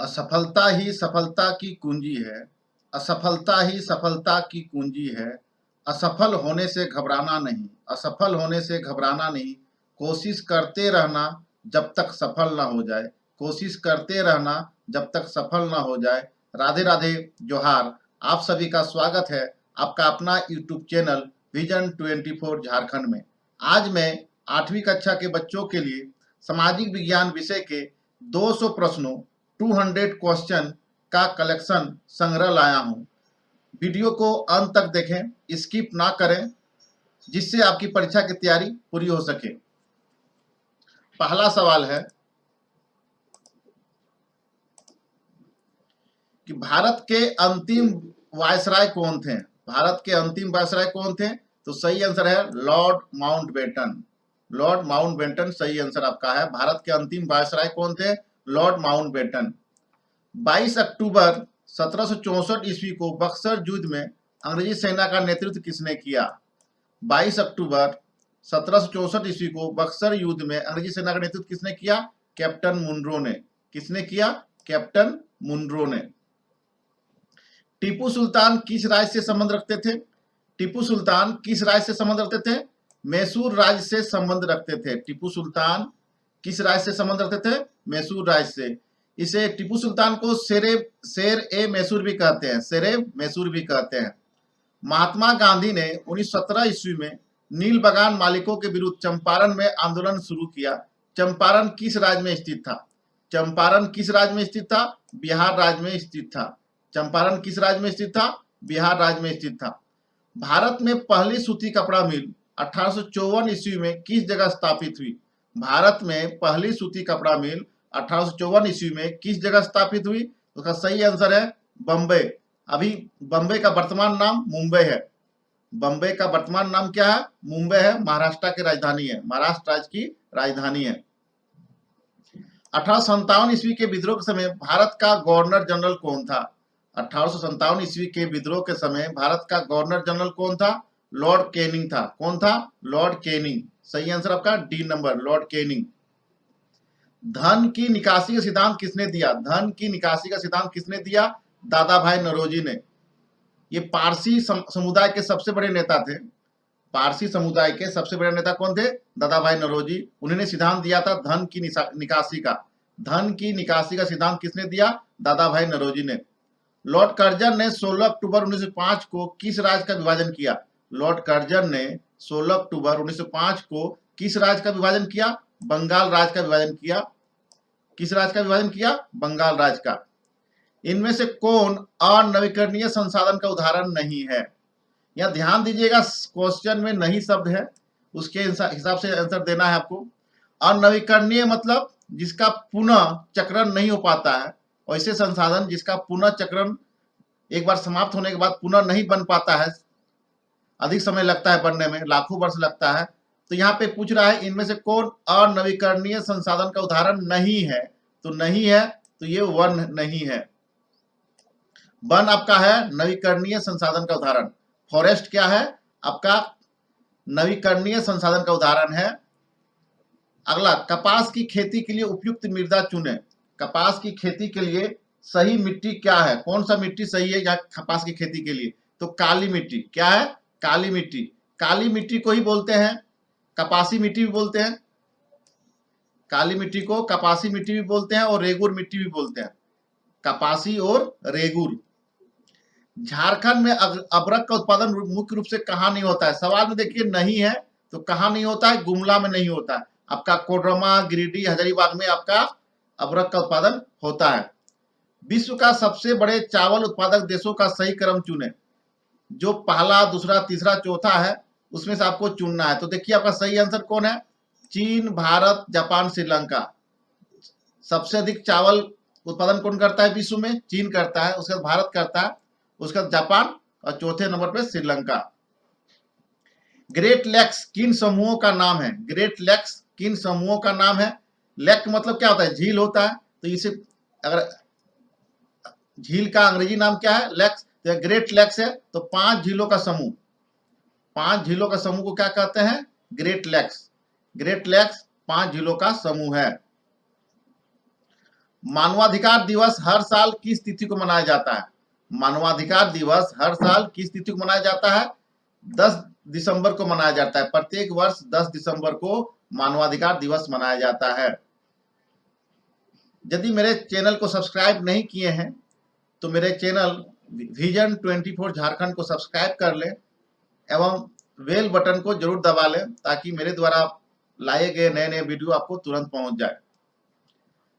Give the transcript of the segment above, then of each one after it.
असफलता ही सफलता की कुंजी है। असफलता ही सफलता की कुंजी है। असफल होने से घबराना नहीं, असफल होने से घबराना नहीं। कोशिश करते रहना जब तक सफल ना हो जाए, कोशिश करते रहना जब तक सफल ना हो जाए। राधे राधे, जोहार। आप सभी का स्वागत है आपका अपना यूट्यूब चैनल विजन 24 झारखंड में। आज मैं 8वीं कक्षा के बच्चों के लिए सामाजिक विज्ञान विषय के 200 प्रश्नों 200 क्वेश्चन का कलेक्शन संग्रह लाया हूं। वीडियो को अंत तक देखें, स्किप ना करें, जिससे आपकी परीक्षा की तैयारी पूरी हो सके। पहला सवाल है कि भारत के अंतिम वायसराय कौन थे? भारत के अंतिम वायसराय कौन थे? तो सही आंसर है लॉर्ड माउंटबेटन। लॉर्ड माउंटबेटन सही आंसर आपका है। भारत के अंतिम वायसराय कौन थे? Lord Mountbatten. 22 अक्टूबर 1764 ईस्वी को बक्सर युद्ध में अंग्रेजी सेना का नेतृत्व किसने किया? 22 अक्टूबर 1764 ईस्वी को बक्सर युद्ध में अंग्रेजी सेना का नेतृत्व किसने किया? कैप्टन मुनरो ने। किसने किया? कैप्टन मुनरो ने। टीपू सुल्तान किस राज्य से संबंध रखते थे? टीपू सुल्तान किस राज्य से संबंध रखते थे? मैसूर राज्य से संबंध रखते थे। टीपू सुल्तान किस राज्य से संबंध रखते थे? मैसूर राज्य से। इसे टीपू सुल्तान को शेर ए मैसूर भी कहते हैं, शेरे मैसूर भी कहते हैं। महात्मा गांधी ने 1917 ईस्वी में नील बगान मालिकों के विरुद्ध चंपारण में आंदोलन शुरू किया। चंपारण किस राज्य में स्थित था? चंपारण किस राज्य में स्थित था? बिहार राज्य में स्थित था। चंपारण किस राज्य में स्थित था? बिहार राज्य में स्थित था। भारत में पहली सूती कपड़ा मिल 1854 ईस्वी में किस जगह स्थापित हुई? भारत में पहली सूती कपड़ा मिल 1854 ईस्वी में किस जगह स्थापित हुई? उसका सही आंसर है बम्बई। अभी बम्बई का वर्तमान नाम मुंबई है। बम्बई का वर्तमान नाम क्या है? मुंबई है, महाराष्ट्र की राजधानी है, महाराष्ट्र राज्य की राजधानी है। 1857 ईस्वी के विद्रोह के समय भारत का गवर्नर जनरल कौन था? 1857 ईस्वी के विद्रोह के समय भारत का गवर्नर जनरल कौन था? लॉर्ड कैनिंग था। कौन था? Lord Canning. सही आंसर आपका डी नंबर, लॉर्ड कैनिंग। धन की निकासी का सिद्धांत किसने दिया? धन की निकासी का सिद्धांत किसने दिया? दादा भाई नौरोजी ने। ये पारसी समुदाय के सबसे बड़े नेता थे। पारसी समुदाय के सबसे बड़े नेता कौन थे? दादा भाई नौरोजी। उन्होंने सिद्धांत दिया था धन की निकासी का। धन की निकासी का सिद्धांत किसने दिया? दादा भाई नौरोजी ने। लॉर्ड कर्जन ने 16 अक्टूबर 1905 को किस राज्य का विभाजन किया? लॉर्ड कर्जन ने 16 अक्टूबर 1905 को किस राज्य का विभाजन किया? बंगाल राज्य का विभाजन किया। किस राज्य का विभाजन किया? बंगाल राज्य का। इनमें से कौन अनवीकरणीय संसाधन का उदाहरण नहीं है? यहां ध्यान दीजिएगा, क्वेश्चन में नहीं शब्द है, उसके हिसाब से आंसर देना है आपको। अनवीकरणीय मतलब जिसका पुनः चक्रण नहीं हो पाता है, ऐसे संसाधन जिसका पुनः चक्रण एक बार समाप्त होने के बाद पुनः नहीं बन पाता है, अधिक समय लगता है बनने में, लाखों वर्ष लगता है। तो यहाँ पे पूछ रहा है इनमें से कौन अनवीकरणीय संसाधन का उदाहरण नहीं है? तो नहीं है, तो ये वन नहीं है। वन आपका है नवीकरणीय संसाधन का उदाहरण। फॉरेस्ट क्या है? आपका नवीकरणीय संसाधन का उदाहरण है। अगला, कपास की खेती के लिए उपयुक्त मृदा चुने। कपास की खेती के लिए सही मिट्टी क्या है? कौन सा मिट्टी सही है यहाँ कपास की खेती के लिए? तो काली मिट्टी। क्या है? काली मिट्टी। काली मिट्टी को ही बोलते हैं कपासी मिट्टी भी बोलते हैं। काली मिट्टी को कपासी मिट्टी भी बोलते हैं और रेगुर मिट्टी भी बोलते हैं। कपासी और रेगुर। झारखंड में अदरक का उत्पादन मुख्य रूप से कहाँ नहीं होता है? सवाल में देखिए नहीं है, तो कहाँ नहीं होता है? गुमला में नहीं होता है। आपका कोडरमा, गिरिडीह, हजारीबाग में आपका अदरक का उत्पादन होता है। विश्व का सबसे बड़े चावल उत्पादक देशों का सही क्रम चुने। जो पहला, दूसरा, तीसरा, चौथा है उसमें से आपको चुनना है। तो देखिए आपका सही आंसर कौन है? चीन, भारत, जापान, श्रीलंका। सबसे अधिक चावल उत्पादन कौन करता है विश्व में? चीन करता है, उसके बाद भारत करता है, उसके बाद जापान और चौथे नंबर पे श्रीलंका। ग्रेट लेक्स किन समूहों का नाम है? ग्रेट लेक्स किन समूहों का नाम है? लेक मतलब क्या होता है? झील होता है। तो इसे अगर झील का अंग्रेजी नाम क्या है? लेक्स। तो ग्रेट लेक्स है, तो 5 झीलों का समूह। 5 झीलों का समूह को क्या कहते हैं? Great lakes. ग्रेट लेक्स 5 झीलों का समूह है। मानवाधिकार दिवस हर साल किस तिथि को मनाया जाता है? मानवाधिकार दिवस हर साल किस तिथि को मनाया जाता है? 10 दिसंबर को मनाया जाता है। प्रत्येक वर्ष 10 दिसंबर को मानवाधिकार दिवस मनाया जाता है। यदि मेरे चैनल को सब्सक्राइब नहीं किए हैं तो मेरे चैनल विजन 24 झारखंड को सब्सक्राइब कर लें एवं बेल बटन को जरूर दबा लें ताकि मेरे द्वारा लाए गए नए नए वीडियो आपको तुरंत पहुंच जाए।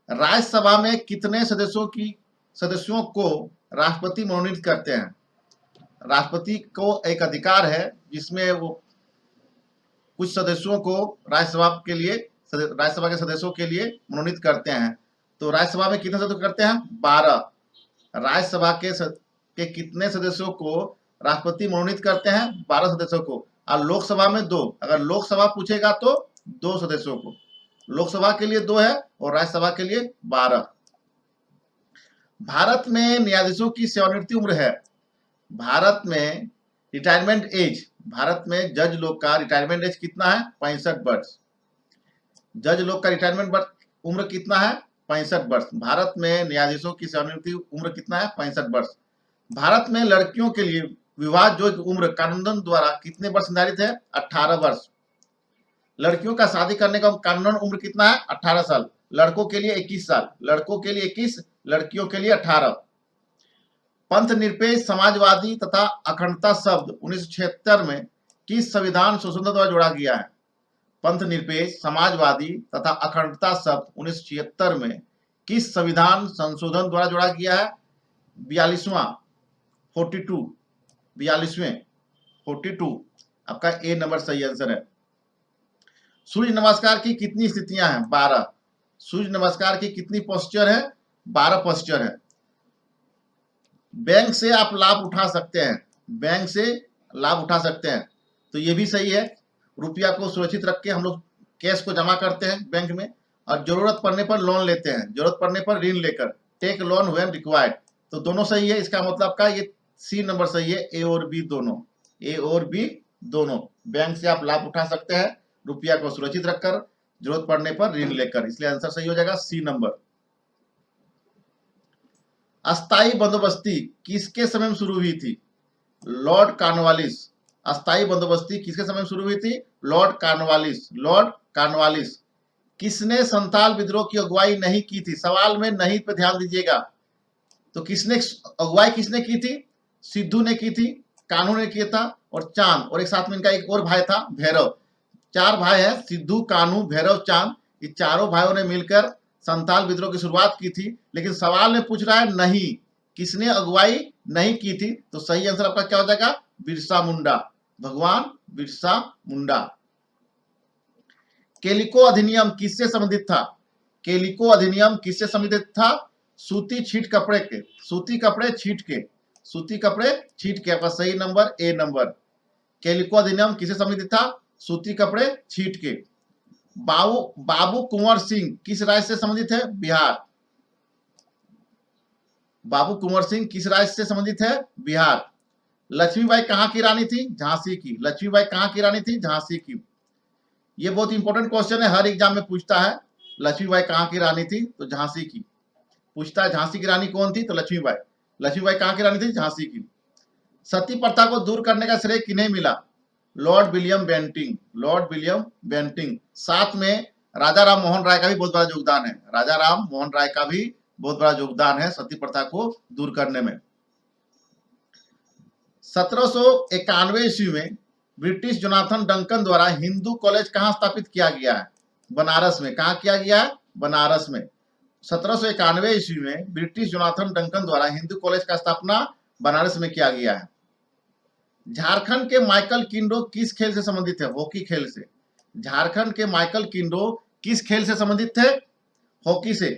राज्यसभा में कितने सदस्यों को राष्ट्रपति मनोनीत करते हैं? राष्ट्रपति को एक अधिकार है जिसमें वो कुछ सदस्यों को राज्यसभा के सदस्यों के लिए मनोनीत करते हैं। तो राज्यसभा में कितने सदस्य करते हैं? 12। राज्यसभा के कितने सदस्यों को राष्ट्रपति मनोनीत करते हैं? 12 सदस्यों को। और लोकसभा में 2। अगर लोकसभा पूछेगा तो 2 सदस्यों को। लोकसभा के लिए 2 है और राज्यसभा के लिए 12। भारत में न्यायाधीशों की सेवानिवृत्ति उम्र है। भारत में रिटायरमेंट एज, भारत में जज लोग का रिटायरमेंट एज कितना है? 65 वर्ष। जज लोग का रिटायरमेंट उम्र कितना है? 65 वर्ष। भारत में न्यायाधीशों की सेवानिवृत्ति उम्र कितना है? 65 वर्ष। भारत में लड़कियों के लिए विवाह योग्य उम्र कानूनन द्वारा कितने वर्ष निर्धारित है? 18 वर्ष। लड़कियों का शादी करने का कानूनन उम्र कितना है? 18 साल। लड़कों के लिए 21 साल। लड़कों के लिए 21, लड़कियों के लिए 18। पंथ निरपेक्ष, समाजवादी तथा अखंडता शब्द 1976 में किस संविधान संशोधन द्वारा जोड़ा गया है? पंथ निरपेक्ष, समाजवादी तथा अखंडता शब्द 1976 में किस संविधान संशोधन द्वारा जोड़ा गया है? 42वां 42 आपका ए नंबर सही आंसर है। सूर्य नमस्कार की कितनी स्थितियां हैं? 12। सूर्य नमस्कार की कितनी पोस्चर है? 12 पोस्चर है। बैंक से आप लाभ उठा सकते हैं। बैंक से लाभ उठा सकते हैं तो ये भी सही है। रुपया को सुरक्षित रख के हम लोग कैश को जमा करते हैं बैंक में और जरूरत पड़ने पर लोन लेते हैं, जरूरत पड़ने पर ऋण लेकर, टेक लोन व्हेन रिक्वायर्ड। तो दोनों सही है। इसका मतलब का ये सी नंबर सही है। ए और बी दोनों, ए और बी दोनों। बैंक से आप लाभ उठा सकते हैं रुपया को सुरक्षित रखकर, जरूरत पड़ने पर ऋण लेकर, इसलिए आंसर सही हो जाएगा सी नंबर। अस्थाई बंदोबस्ती किसके समय में शुरू हुई थी? Lord Cornwallis. अस्थाई बंदोबस्ती किसके समय में शुरू हुई थी? Lord Cornwallis. Lord Cornwallis. किसने संथाल विद्रोह की अगुवाई नहीं की थी? सवाल में नहीं पे ध्यान दीजिएगा। तो किसने अगुवाई किसने की थी? सिद्धू ने की थी, कान्हू ने किया था और चांद, और एक साथ में इनका एक और भाई था भैरव। 4 भाई है, सिद्धू, कान्हू, भैरव, चांद। ये चारों भाइयों ने मिलकर संथाल विद्रोह की शुरुआत की थी। लेकिन सवाल में पूछ रहा है नहीं, किसने अगुवाई नहीं की थी? तो सही आंसर आपका क्या हो जाएगा? बिरसा मुंडा, भगवान बिरसा मुंडा। केलिको अधिनियम किससे संबंधित था? केलिको अधिनियम किससे संबंधित था? सूती छीट कपड़े के, सूती कपड़े छीट के, सूती कपड़े छीट के। आपका सही नंबर ए नंबर। केलिको अधिनियम किससे संबंधित था? सूती कपड़े छीट के। बाबू कुंवर सिंह किस राज्य से संबंधित है? बिहार। बाबू कुंवर सिंह किस राज्य से संबंधित है? बिहार। लक्ष्मीबाई कहां की रानी थी? झांसी की। लक्ष्मीबाई कहां की रानी थी? झांसी की। ये बहुत इंपॉर्टेंट क्वेश्चन है, हर एग्जाम में पूछता है। लक्ष्मीबाई कहां की रानी थी? तो झांसी की। पूछता है झांसी की रानी कौन थी? तो लक्ष्मीबाई। लक्ष्मीबाई कहां की रानी थी? झांसी की। सती प्रथा को दूर करने का श्रेय किन्हें मिला? Lord William Bentinck. Lord William Bentinck. साथ में राजा राम मोहन राय का भी बहुत बड़ा योगदान है। राजा राम मोहन राय का भी बहुत बड़ा योगदान है सती प्रथा को दूर करने में। 1791 ईस्वी में ब्रिटिश जोनाथन डंकन द्वारा हिंदू कॉलेज कहां स्थापित किया गया है? बनारस में। कहां किया गया है? बनारस में। 1791 ईस्वी में ब्रिटिश जोनाथन डंकन द्वारा हिंदू कॉलेज का स्थापना बनारस में किया गया है। झारखंड के माइकल किंडो किस खेल से संबंधित है? हॉकी खेल से। झारखंड के माइकल किंडो किस खेल से संबंधित थे? हॉकी से।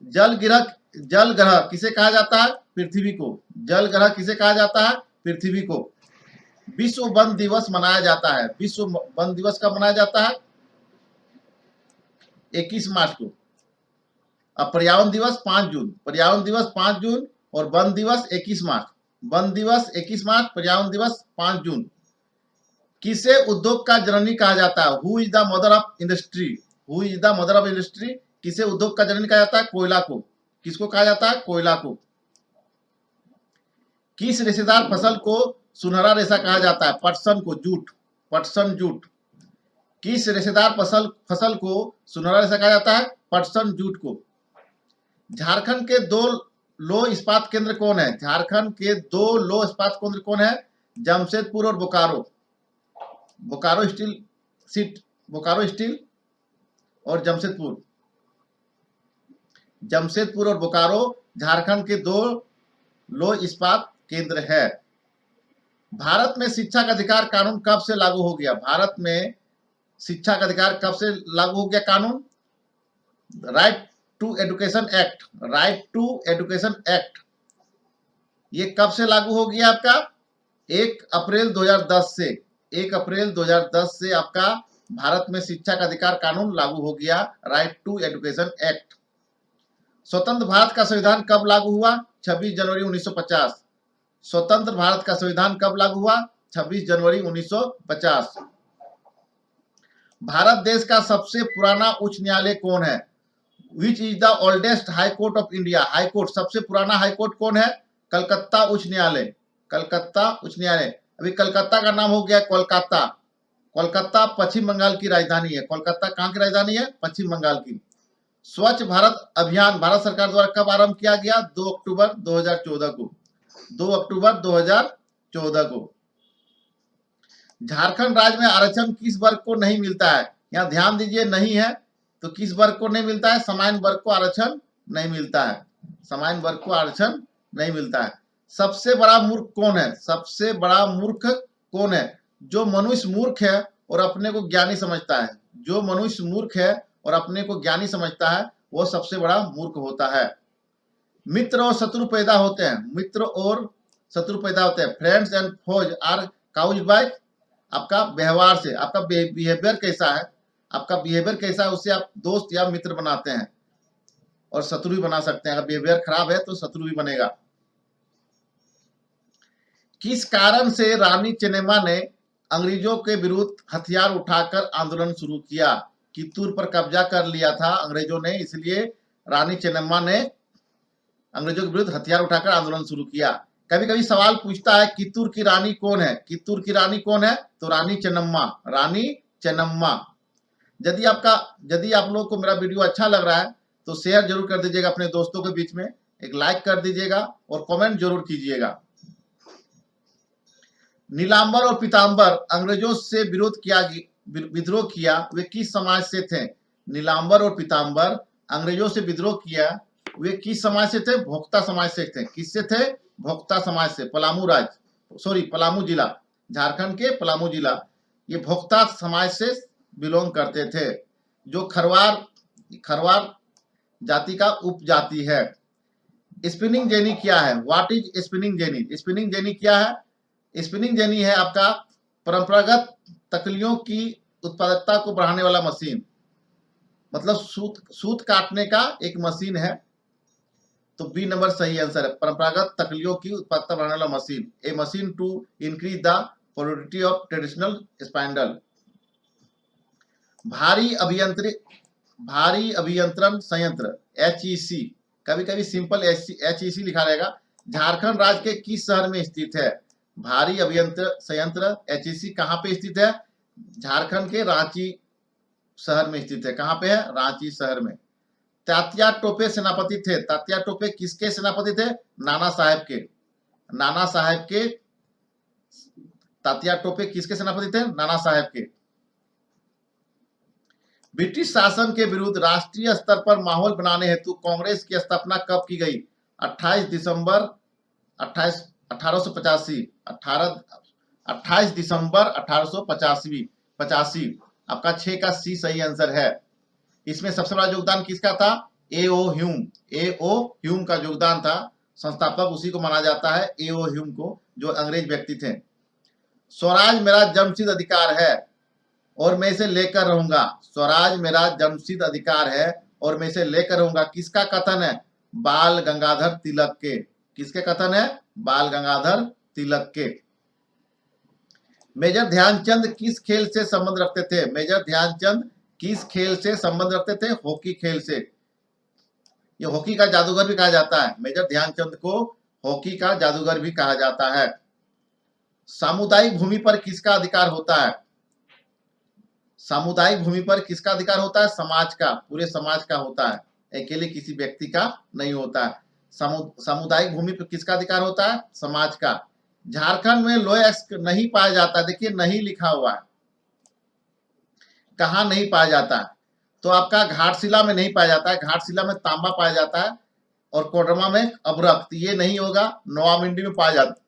जल ग्रह किसे कहा जाता है? पृथ्वी को। जल ग्रह किसे कहा जाता है? पृथ्वी को। विश्व वन दिवस मनाया जाता है। विश्व वन दिवस कब मनाया जाता है? 21 मार्च को। अब पर्यावरण दिवस 5 जून। पर्यावरण दिवस 5 जून और वन दिवस 21 मार्च। वन दिवस 21 मार्च, पर्यावरण दिवस 5 जून। किसे उद्योग का जननी कहा जाता है? Who is the mother of industry? Who is the mother of industry? किसे उद्योग का जननी कहा जाता है? कोयला को। किसको कहा जाता है? कोयला को। किस रेशेदार फसल को सुनहरा रेशा कहा जाता है? पटसन को, जूट, पटसन जूट। किस रेशेदार फसल को सुनहरा रेशा कहा जाता है? पटसन जूट को। झारखंड के 2 लौह इस्पात केंद्र कौन है? झारखंड के 2 लौह इस्पात केंद्र कौन है? जमशेदपुर और बोकारो। बोकारो स्टील और जमशेदपुर। जमशेदपुर और बोकारो झारखंड के 2 लौह इस्पात केंद्र है। भारत में शिक्षा का अधिकार कानून कब से लागू हो गया? भारत में शिक्षा का अधिकार कब से लागू हो गया कानून? Right to education act, right to education act, ये कब से लागू हो गया आपका? 1 अप्रैल 2010 से। 1 अप्रैल 2010 से आपका भारत में शिक्षा का अधिकार कानून लागू हो गया, राइट टू एजुकेशन एक्ट। स्वतंत्र भारत का संविधान कब लागू हुआ? 26 जनवरी 1950। स्वतंत्र भारत का संविधान कब लागू हुआ? 26 जनवरी 1950। भारत देश का सबसे पुराना उच्च न्यायालय कौन है? विच is the oldest high court of India? High court, सबसे पुराना हाई कोर्ट कौन है? कलकत्ता उच्च न्यायालय, कलकत्ता उच्च न्यायालय। अभी कलकत्ता का नाम हो गया कोलकाता। कोलकाता पश्चिम बंगाल की राजधानी है। कोलकाता कहाँ की राजधानी है? पश्चिम बंगाल की। स्वच्छ भारत अभियान भारत सरकार द्वारा कब आरंभ किया गया? 2 अक्टूबर 2014 को। 2 अक्टूबर 2014 को। झारखंड राज्य में आरक्षण किस वर्ग को नहीं मिलता है? यहाँ ध्यान दीजिए, नहीं है तो किस वर्ग को नहीं मिलता है? सामान्य वर्ग को आरक्षण नहीं मिलता है। सामान्य वर्ग को आरक्षण नहीं मिलता है। सबसे बड़ा मूर्ख कौन है? सबसे बड़ा मूर्ख कौन है? जो मनुष्य मूर्ख है और अपने को ज्ञानी समझता है। जो मनुष्य मूर्ख है और अपने को ज्ञानी समझता है वो सबसे बड़ा मूर्ख होता है। मित्र और शत्रु पैदा होते हैं। मित्र और शत्रु पैदा होते हैं। Friends and foes are caused by आपका व्यवहार से। आपका बिहेवियर कैसा है, आपका बिहेवियर कैसा है, उससे आप दोस्त या मित्र बनाते हैं और शत्रु भी बना सकते हैं। अगर बिहेवियर खराब है तो शत्रु भी बनेगा। किस कारण से रानी चेन्नम्मा ने अंग्रेजों के विरुद्ध हथियार उठाकर आंदोलन शुरू किया? कित्तूर पर कब्जा कर लिया था अंग्रेजों ने, इसलिए रानी चेन्नम्मा ने अंग्रेजों के विरुद्ध हथियार उठाकर आंदोलन शुरू किया। कभी कभी सवाल पूछता है कित्तूर की रानी कौन है? कित्तूर की रानी कौन है? तो रानी चेन्नम्मा, रानी चेन्नम्मा। यदि आप लोगों को मेरा वीडियो अच्छा लग रहा है तो शेयर जरूर कर दीजिएगा अपने दोस्तों के बीच में, एक लाइक कर दीजिएगा और कमेंट जरूर कीजिएगा। नीलांबर और पीतांबर अंग्रेजों से विद्रोह किया, वे किस समाज से थे? नीलांबर और पीतांबर अंग्रेजों से विद्रोह किया, वे किस समाज से थे? भोक्ता समाज से थे। किससे थे? भोक्ता समाज से। पलामू जिला, झारखंड के पलामू जिला, ये भोक्ता समाज से बिलोंग करते थे, जो खरवार जाति का उपजाति है। स्पिनिंग जेनी क्या है? What is spinning jenny? Spinning jenny क्या है? स्पिनिंग जेनी है आपका परंपरागत तकलियों की उत्पादकता को बढ़ाने वाला मशीन, मतलब सूत काटने का एक मशीन है। तो बी नंबर सही आंसर है, परंपरागत तकलियों की उत्पादकता बढ़ाने वाला मशीन। A machine to increase the productivity of traditional spindle. भारी अभियंत्रण संयंत्र HEC, कभी कभी सिंपल HEC लिखा रहेगा, झारखंड राज्य के किस शहर में स्थित है? भारी अभियंत्रण संयंत्र HEC कहाँ पे स्थित है? झारखंड के रांची शहर में स्थित है। कहाँ पे है? रांची शहर में। तात्या टोपे सेनापति थे। तात्या टोपे किसके सेनापति थे? नाना साहेब के। नाना साहेब के। तात्या टोपे किसके सेनापति थे? नाना साहेब के। ब्रिटिश शासन के विरुद्ध राष्ट्रीय स्तर पर माहौल बनाने हेतु कांग्रेस की स्थापना कब की गई? 28 दिसंबर 1885। आपका 6 का सी सही आंसर है। इसमें सबसे बड़ा योगदान किसका था? A.O. ह्यूम का योगदान था। संस्थापक उसी को माना जाता है, A.O. ह्यूम को, जो अंग्रेज व्यक्ति थे। स्वराज मेरा जन्मसिद्ध अधिकार है और मैं इसे लेकर रहूंगा। स्वराज मेरा जन्मसिद्ध अधिकार है और मैं इसे लेकर रहूंगा, किसका कथन है? बाल गंगाधर तिलक के। किसके कथन है? बाल गंगाधर तिलक के। मेजर ध्यानचंद किस खेल से संबंध रखते थे? मेजर ध्यानचंद किस खेल से संबंध रखते थे? हॉकी खेल से। ये हॉकी का जादूगर भी कहा जाता है, मेजर ध्यानचंद को हॉकी का जादूगर भी कहा जाता है। सामुदायिक भूमि पर किसका अधिकार होता है? सामुदायिक भूमि पर किसका अधिकार होता है? समाज का, पूरे समाज का होता है, अकेले किसी व्यक्ति का नहीं होता है। सामुदायिक भूमि पर किसका अधिकार होता है? समाज का। झारखंड में लोह अयस्क नहीं पाया जाता, देखिए नहीं लिखा हुआ है, कहाँ नहीं पाया जाता है? तो आपका घाटशिला में नहीं पाया जाता है, घाटशिला में तांबा पाया जाता है, और कोडरमा में अभ्रक, ये नहीं होगा, नोआमिंडी में पाया जाता है।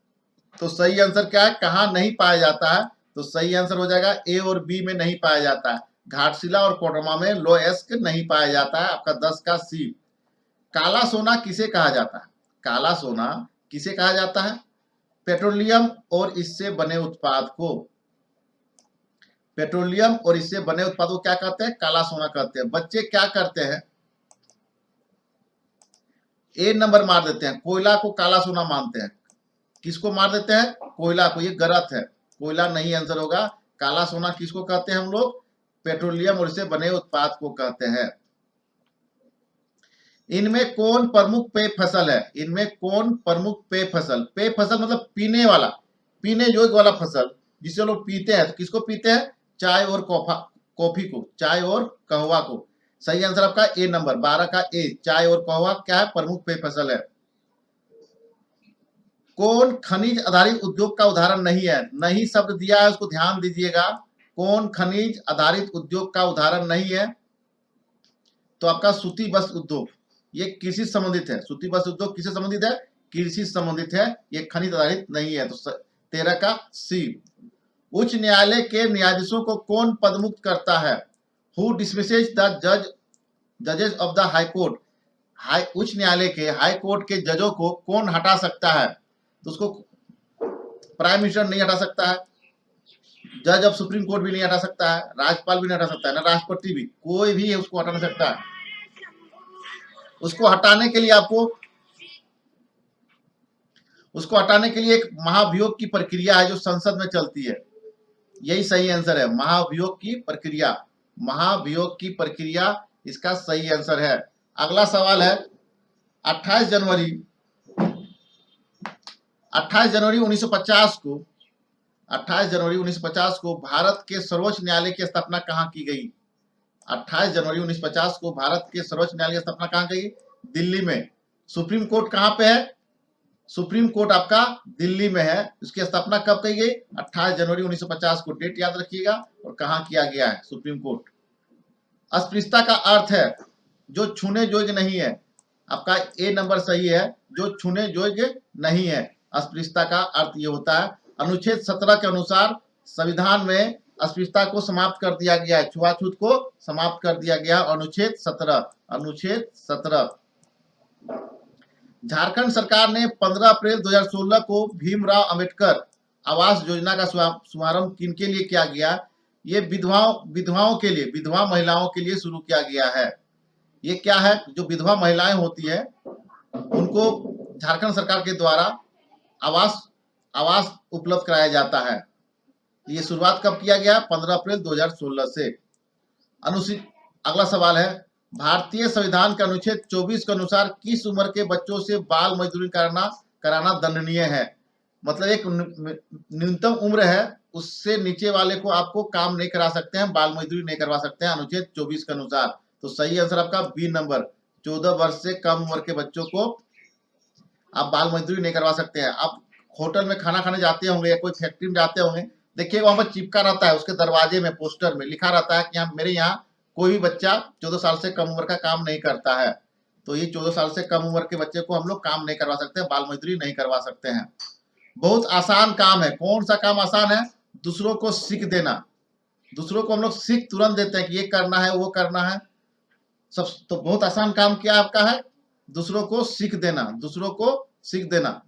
तो सही आंसर क्या है? कहाँ नहीं पाया जाता है? तो सही आंसर हो जाएगा ए और बी में नहीं पाया जाता है। घाटशिला और कोडरमा में लोह अयस्क नहीं पाया जाता है, आपका 10 का सी। काला सोना किसे कहा जाता है? काला सोना किसे कहा जाता है? पेट्रोलियम और इससे बने उत्पाद को, पेट्रोलियम और इससे बने उत्पाद को क्या कहते हैं? काला सोना कहते हैं। बच्चे क्या करते हैं? ए नंबर मार देते हैं, कोयला को काला सोना मानते हैं। किसको मार देते हैं? कोयला को, ये गलत है, कोयला नहीं आंसर होगा। काला सोना किसको कहते हैं हम लोग? पेट्रोलियम और इससे बने उत्पाद को कहते हैं। इनमें कौन प्रमुख पेय फसल है? इनमें कौन प्रमुख पेय फसल? पेय फसल मतलब पीने वाला, पीने योग्य वाला फसल, जिसे लोग पीते हैं। तो किसको पीते हैं? चाय और कॉफी को, चाय और कहवा को। सही आंसर आपका ए नंबर 12 का ए, चाय और कहवा क्या है? प्रमुख पेय फसल है। कौन खनिज आधारित उद्योग का उदाहरण नहीं है? नहीं शब्द दिया है, उसको ध्यान दीजिएगा। कौन खनिज आधारित उद्योग का उदाहरण नहीं है? तो आपका सूती वस्त्र उद्योग, ये कृषि संबंधित है। सूती वस्त्र उद्योग किससे संबंधित है? कृषि संबंधित है, ये खनिज आधारित नहीं है। तो 13 का सी। उच्च न्यायालय के न्यायाधीशों को कौन पदमुक्त करता है? हु डिसमिसेज द जजेस ऑफ द हाई कोर्ट? उच्च न्यायालय के, हाई कोर्ट के जजों को कौन हटा सकता है? तो उसको प्राइम मिनिस्टर नहीं हटा सकता है, जज ऑफ सुप्रीम कोर्ट भी नहीं हटा सकता है, राज्यपाल भी नहीं हटा सकता है, ना राष्ट्रपति भी, कोई भी उसको हटा नहीं सकता है। उसको हटाने के लिए आपको, उसको हटाने के लिए एक महाभियोग की प्रक्रिया है जो संसद में चलती है। यही सही आंसर है, महाभियोग की प्रक्रिया, महाभियोग की प्रक्रिया इसका सही आंसर है। अगला सवाल है 28 जनवरी 1950 को, 28 जनवरी 1950 को भारत के सर्वोच्च न्यायालय की स्थापना कहाँ की गई? 28 जनवरी 1950 को भारत के सर्वोच्च न्यायालय की स्थापना कहाँ गई? दिल्ली में। सुप्रीम कोर्ट कहाँ पे है? सुप्रीम कोर्ट आपका दिल्ली में है। इसकी स्थापना कब की गई? 28 जनवरी 1950 को। डेट याद रखिएगा और कहाँ किया गया है, सुप्रीम कोर्ट। अस्पृश्यता का अर्थ है जो छूने योग्य नहीं है, आपका ए नंबर सही है, जो छूने योग्य नहीं है। अस्पृश्यता का अर्थ ये होता है। अनुच्छेद 17 के अनुसार संविधान में अस्पृश्यता को समाप्त कर दिया गया है, छुआछूत को समाप्त कर दिया गया। अनुच्छेद 17। झारखंड सरकार ने 15 अप्रैल 2016 को भीमराव अंबेडकर आवास योजना का शुभारंभ किनके लिए किया गया? ये विधवाओं के लिए, विधवा महिलाओं के लिए शुरू किया गया है। ये क्या है? जो विधवा महिलाएं होती है उनको झारखंड सरकार के द्वारा आवास उपलब्ध कराया जाता है। ये शुरुआत कब किया गया? 15 अप्रैल 2016 से। अगला सवाल है, भारतीय संविधान के अनुच्छेद 24 के अनुसार किस उम्र के बच्चों से बाल मजदूरी कराना दंडनीय है? मतलब एक न्यूनतम उम्र है, उससे नीचे वाले को आपको काम नहीं करा सकते हैं, बाल मजदूरी नहीं करवा सकते हैं, अनुच्छेद 24 के अनुसार। तो सही आंसर आपका बी नंबर, 14 वर्ष से कम उम्र के बच्चों को आप बाल मजदूरी नहीं करवा सकते हैं। आप होटल में खाना खाने जाते होंगे या कोई फैक्ट्री में जाते होंगे, देखिए वहां पर चिपका रहता है, उसके दरवाजे में पोस्टर में लिखा रहता है कि मेरे यहाँ कोई भी बच्चा 14 साल से कम उम्र का काम नहीं करता है। तो ये 14 साल से कम उम्र के बच्चे को हम लोग काम नहीं करवा सकते, बाल मजदूरी नहीं करवा सकते हैं। बहुत आसान काम है। कौन सा काम आसान है? दूसरों को सीख देना। दूसरों को हम लोग सीख तुरंत देते हैं कि ये करना है, वो करना है सब। तो बहुत आसान काम क्या आपका है? दूसरों को सीख देना, दूसरों को सीख देना।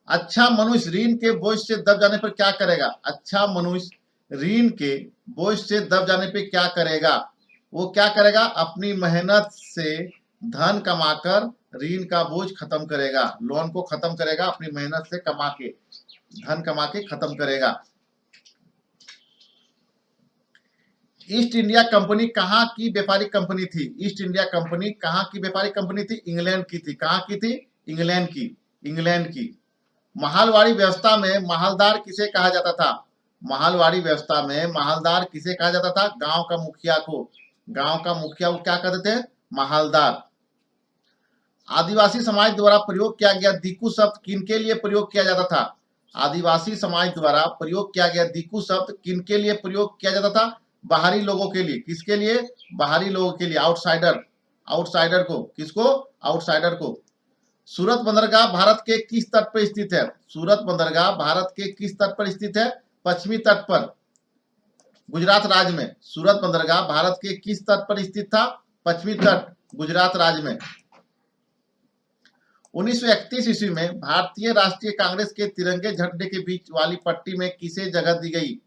अच्छा मनुष्य ऋण के बोझ से दब जाने पर क्या करेगा? अच्छा मनुष्य ऋण के बोझ से दब जाने पर क्या करेगा? वो क्या करेगा? अपनी मेहनत से धन कमाकर ऋण का बोझ खत्म करेगा, लोन को खत्म करेगा, अपनी मेहनत से कमा के, धन कमा के खत्म करेगा। ईस्ट इंडिया कंपनी कहाँ की व्यापारिक कंपनी थी? ईस्ट इंडिया कंपनी कहाँ की व्यापारिक कंपनी थी? इंग्लैंड की थी। कहाँ की थी? इंग्लैंड की। इंग्लैंड की। महालवाड़ी व्यवस्था में माहलदार किसे कहा जाता था? माहलवाड़ी व्यवस्था में माहलदार किसे कहा जाता था? गांव का मुखिया को। गांव का मुखिया को क्या कहते थे? माहलदार। आदिवासी समाज द्वारा प्रयोग किया गया दीकू शब्द किनके लिए प्रयोग किया जाता था? आदिवासी समाज द्वारा प्रयोग किया गया दीकू शब्द किनके लिए प्रयोग किया जाता था? बाहरी लोगों के लिए। किसके लिए? बाहरी लोगों के लिए, आउटसाइडर। आउटसाइडर को। किसको? आउटसाइडर को। सूरत बंदरगाह भारत के किस तट पर स्थित है? सूरत बंदरगाह भारत के किस तट पर स्थित है? पश्चिमी तट पर, गुजरात राज्य में। सूरत बंदरगाह भारत के किस तट पर स्थित था? पश्चिमी तट, गुजरात राज्य में। 1931 ईस्वी में भारतीय राष्ट्रीय कांग्रेस के तिरंगे झंडे के बीच वाली पट्टी में किसे जगह दी गई?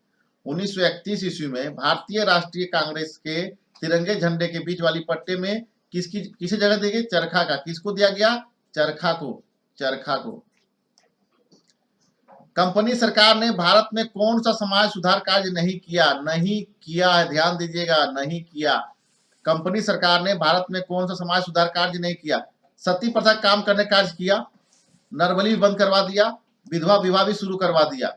1931 ईस्वी में भारतीय राष्ट्रीय कांग्रेस के तिरंगे झंडे के बीच वाली पट्टी में किसे जगह दी गई? चरखा का। किसको दिया गया? चरखा को। चरखा को। कंपनी सरकार ने भारत में कौन सा समाज सुधार कार्य नहीं किया? नहीं किया है, ध्यान दीजिएगा, नहीं किया। कंपनी सरकार ने भारत में कौन सा समाज सुधार कार्य नहीं किया? सती प्रथा काम करने कार्य किया, नरबली बंद करवा दिया, विधवा विवाह भी शुरू करवा दिया।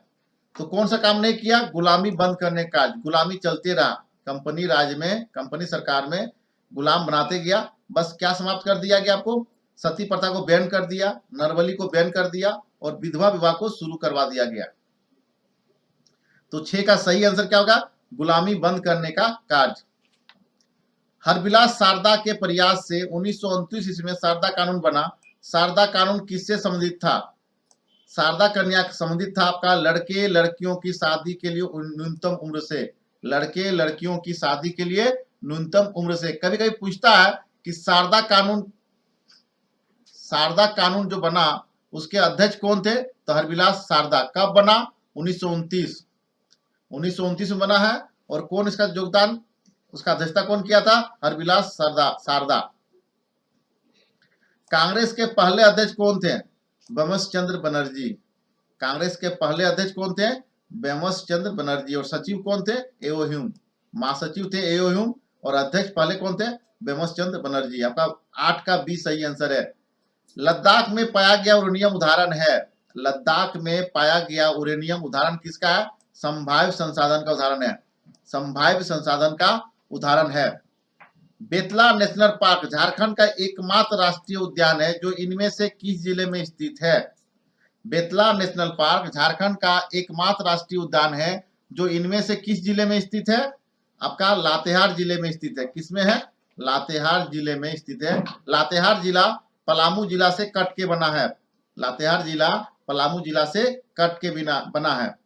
तो कौन सा काम नहीं किया? गुलामी बंद करने का। गुलामी चलते रहा कंपनी राज में, कंपनी सरकार में गुलाम बनाते गया। बस क्या समाप्त कर दिया गया आपको? सती प्रथा को बैन कर दिया, नरबली को बैन कर दिया और विधवा विवाह को शुरू करवा दिया गया। तो 6 का सही आंसर क्या होगा? गुलामी बंद करने का कार्य। हरबिलास शारदा के प्रयास से 1929 ईस्वी में शारदा कानून बना। शारदा कानून किससे संबंधित था? शारदा कन्या संबंधित था आपका लड़के लड़कियों की शादी के लिए न्यूनतम उम्र से। लड़के लड़कियों की शादी के लिए न्यूनतम उम्र से। कभी कभी पूछता है कि शारदा कानून जो बना उसके अध्यक्ष कौन थे? तो हरबिलास शारदा। कब बना? 1929 में बना है। और कौन इसका योगदान, उसका अध्यक्षता कौन किया था? हरबिलास शारदा। कांग्रेस के पहले अध्यक्ष कौन थे? बंकिम चंद्र बनर्जी। कांग्रेस के पहले अध्यक्ष कौन थे? बंकिम चंद्र बनर्जी। और सचिव कौन थे? एओ ह्यूम। महासचिव थे एओ ह्यूम और अध्यक्ष पहले कौन थे? बंकिम चंद्र बनर्जी। आपका 8 का 20 सही आंसर है। लद्दाख में पाया गया यूरेनियम उदाहरण है। लद्दाख में पाया गया यूरेनियम उदाहरण किसका है? संभाव्य संसाधन का उदाहरण है। संभाव्य संसाधन का उदाहरण है। बेतला नेशनल पार्क झारखंड का एकमात्र राष्ट्रीय उद्यान है जो इनमें से किस जिले में स्थित है? बेतला नेशनल पार्क झारखंड का एकमात्र राष्ट्रीय उद्यान है जो इनमें से किस जिले में स्थित है? आपका लातेहार जिले में स्थित है। किसमें है? लातेहार जिले में स्थित है। लातेहार जिला पलामू जिला से कट के बना है। लातेहार जिला पलामू जिला से कट के बना है।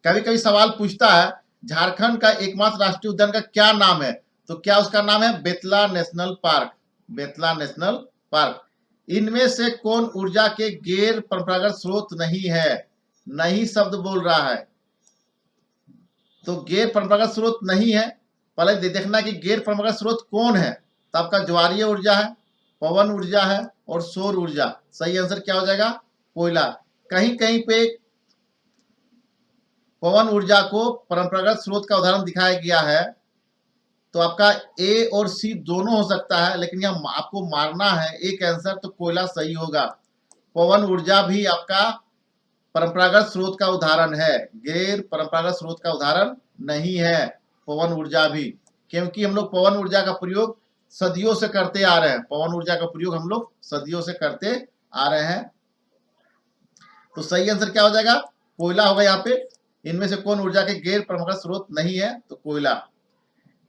कभी कभी सवाल पूछता है झारखंड का एकमात्र राष्ट्रीय उद्यान का क्या नाम है? तो क्या उसका नाम है? Betla national park. Betla national park. इनमें से कौन ऊर्जा के गैर परंपरागत स्रोत नहीं है? नहीं शब्द बोल रहा है। तो गैर परंपरागत स्रोत नहीं है। पहले देखना कि गैर परंपरागत स्रोत कौन है। तो आपका ज्वारीय ऊर्जा है, पवन ऊर्जा है और सौर ऊर्जा। सही आंसर क्या हो जाएगा? कोयला। कहीं कहीं पे पवन ऊर्जा को परंपरागत स्रोत का उदाहरण दिखाया गया है। तो आपका ए और सी दोनों हो सकता है, लेकिन यह आपको मारना है एक आंसर, तो कोयला सही होगा। पवन ऊर्जा भी आपका परंपरागत स्रोत का उदाहरण है, गैर परंपरागत स्रोत का उदाहरण नहीं है पवन ऊर्जा भी, क्योंकि हम लोग पवन ऊर्जा का प्रयोग सदियों से करते आ रहे हैं। पवन ऊर्जा का प्रयोग हम लोग सदियों से करते आ रहे हैं। तो सही आंसर क्या हो जाएगा? कोयला होगा यहाँ पे। इनमें से कौन ऊर्जा के गैर परंपरागत स्रोत नहीं है? तो कोयला।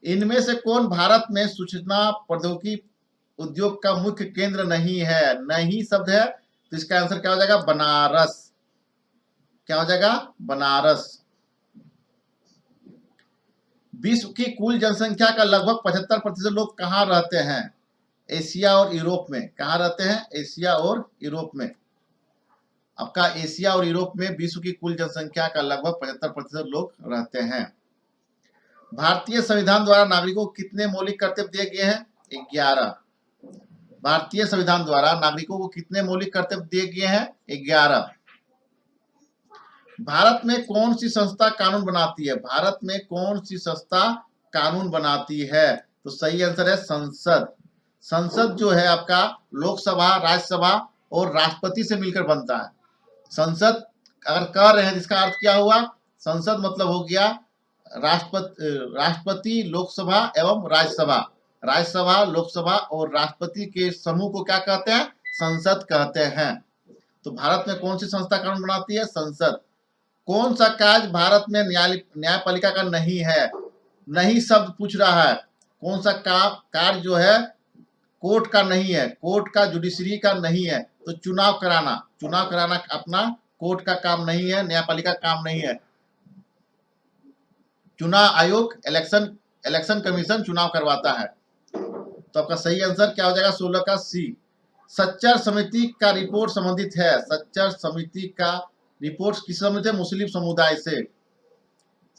इनमें से कौन भारत में सूचना प्रौद्योगिकी उद्योग का मुख्य केंद्र नहीं है? नहीं शब्द है, तो इसका आंसर क्या हो जाएगा? बनारस। क्या हो जाएगा? बनारस। विश्व की कुल जनसंख्या का लगभग 75% लोग कहाँ रहते हैं? एशिया और यूरोप में। कहाँ रहते हैं? एशिया और यूरोप में। आपका एशिया और यूरोप में विश्व की कुल जनसंख्या का लगभग 75% लोग रहते हैं। भारतीय संविधान द्वारा नागरिकों को कितने मौलिक कर्तव्य दिए गए हैं? 11। भारतीय संविधान द्वारा नागरिकों को कितने मौलिक कर्तव्य दिए गए हैं? 11। भारत में कौन सी संस्था कानून बनाती है? भारत में कौन सी संस्था कानून बनाती है? तो सही आंसर है संसद। संसद जो है आपका लोकसभा, राज्यसभा और राष्ट्रपति से मिलकर बनता है। संसद अगर कह रहे हैं जिसका अर्थ क्या हुआ? संसद मतलब हो गया राष्ट्रपति, लोकसभा एवं राज्यसभा। राज्यसभा, लोकसभा और राष्ट्रपति के समूह को क्या कहते हैं? संसद कहते हैं। तो भारत में कौन सी संस्था कानून बनाती है? संसद। कौन सा कार्य भारत में न्यायपालिका का नहीं है? नहीं शब्द पूछ रहा है। कौन सा कार्य जो है कोर्ट का नहीं है, कोर्ट का, जुडिशरी का नहीं है? तो चुनाव कराना अपना कोर्ट का काम नहीं है, न्यायपालिका का काम नहीं है। चुनाव आयोग, इलेक्शन कमीशन चुनाव करवाता है। तो आपका सही आंसर क्या हो जाएगा? 16 का सी। सच्चर समिति का रिपोर्ट संबंधित है। सच्चर समिति का रिपोर्ट किस संबंधित है? मुस्लिम समुदाय से।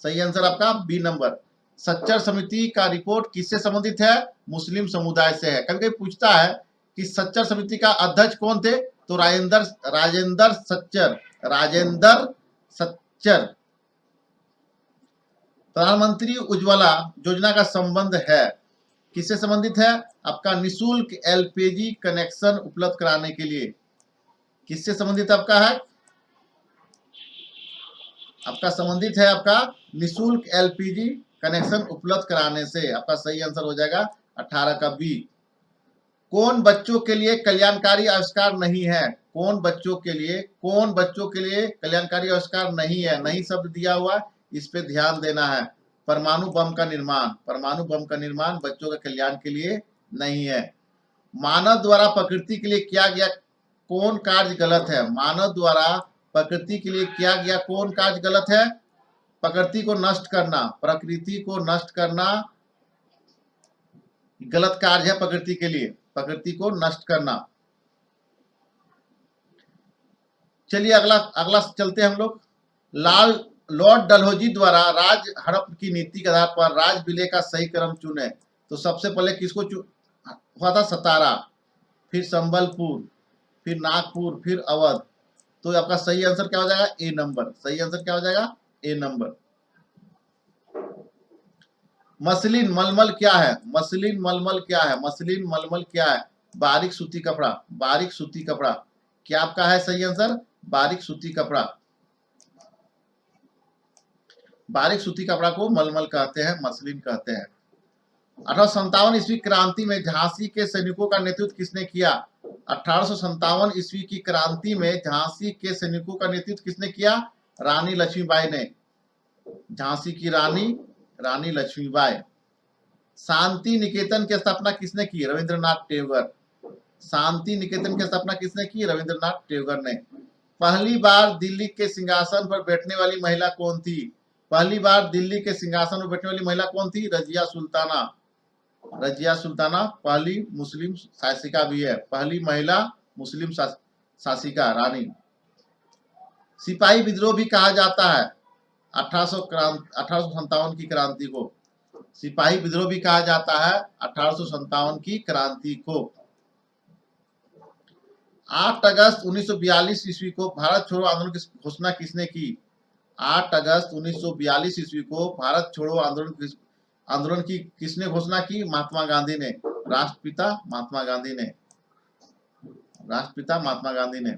सही आंसर आपका बी नंबर। सच्चर समिति का रिपोर्ट किससे संबंधित है? मुस्लिम समुदाय से है। कभी कभी पूछता है कि सच्चर समिति का अध्यक्ष कौन थे? तो राजेंद्र सच्चर। प्रधानमंत्री उज्ज्वला योजना का संबंध है, किससे संबंधित है? आपका निशुल्क एलपीजी कनेक्शन उपलब्ध कराने के लिए। किससे संबंधित आपका है? आपका संबंधित है आपका निशुल्क एलपीजी कनेक्शन उपलब्ध कराने से। आपका सही आंसर हो जाएगा 18 का बी। कौन बच्चों के लिए कल्याणकारी आविष्कार नहीं है? कौन बच्चों के लिए कल्याणकारी आविष्कार नहीं है? नहीं शब्द दिया हुआ, इस पे ध्यान देना है। परमाणु बम का निर्माण बच्चों के कल्याण के लिए नहीं है। मानव द्वारा प्रकृति के लिए किया गया कौन कार्य गलत है? मानव द्वारा प्रकृति के लिए किया गया कौन कार्य गलत है? प्रकृति को नष्ट करना गलत कार्य है। प्रकृति को नष्ट करना। चलिए अगला चलते हैं हम लोग। लॉर्ड डलहौजी द्वारा राज हड़प की नीति के आधार पर राज विलय का सही क्रम चुने। तो सबसे पहले किसको हुआ था? सतारा, फिर संबलपुर, फिर नागपुर, फिर अवध। तो आपका सही आंसर क्या हो जाएगा? ए नंबर। सही आंसर क्या हो जाएगा? ए नंबर। मसलिन मलमल क्या है? बारीक सूती कपड़ा। क्या आपका है सही आंसर? बारीक सूती कपड़ा। बारीक सूती कपड़ा को मलमल कहते हैं, मसलिन कहते हैं। 1857 ईस्वी क्रांति में झांसी के सैनिकों का नेतृत्व किसने किया? 1857 ईस्वी की क्रांति में झांसी के सैनिकों का नेतृत्व किसने किया? रानी लक्ष्मीबाई ने। झांसी की रानी लक्ष्मीबाई। शांति निकेतन की स्थापना किसने की? रविंद्रनाथ टैगोर। शांति निकेतन की स्थापना किसने की? रविंद्रनाथ टैगोर ने। पहली बार दिल्ली के सिंहासन पर बैठने वाली महिला कौन थी? रजिया सुल्ताना पहली मुस्लिम शासिका भी है, पहली महिला मुस्लिम शासिका रानी। सिपाही विद्रोह भी कहा जाता है 1857 की क्रांति को। सिपाही विद्रोह भी कहा जाता है 1857 की क्रांति को। 8 अगस्त 1942 ईस्वी को भारत छोड़ो आंदोलन की घोषणा किसने की? 8 अगस्त 1942 ईस्वी को भारत छोड़ो आंदोलन की किसने घोषणा की? महात्मा गांधी ने। राष्ट्रपिता महात्मा गांधी ने।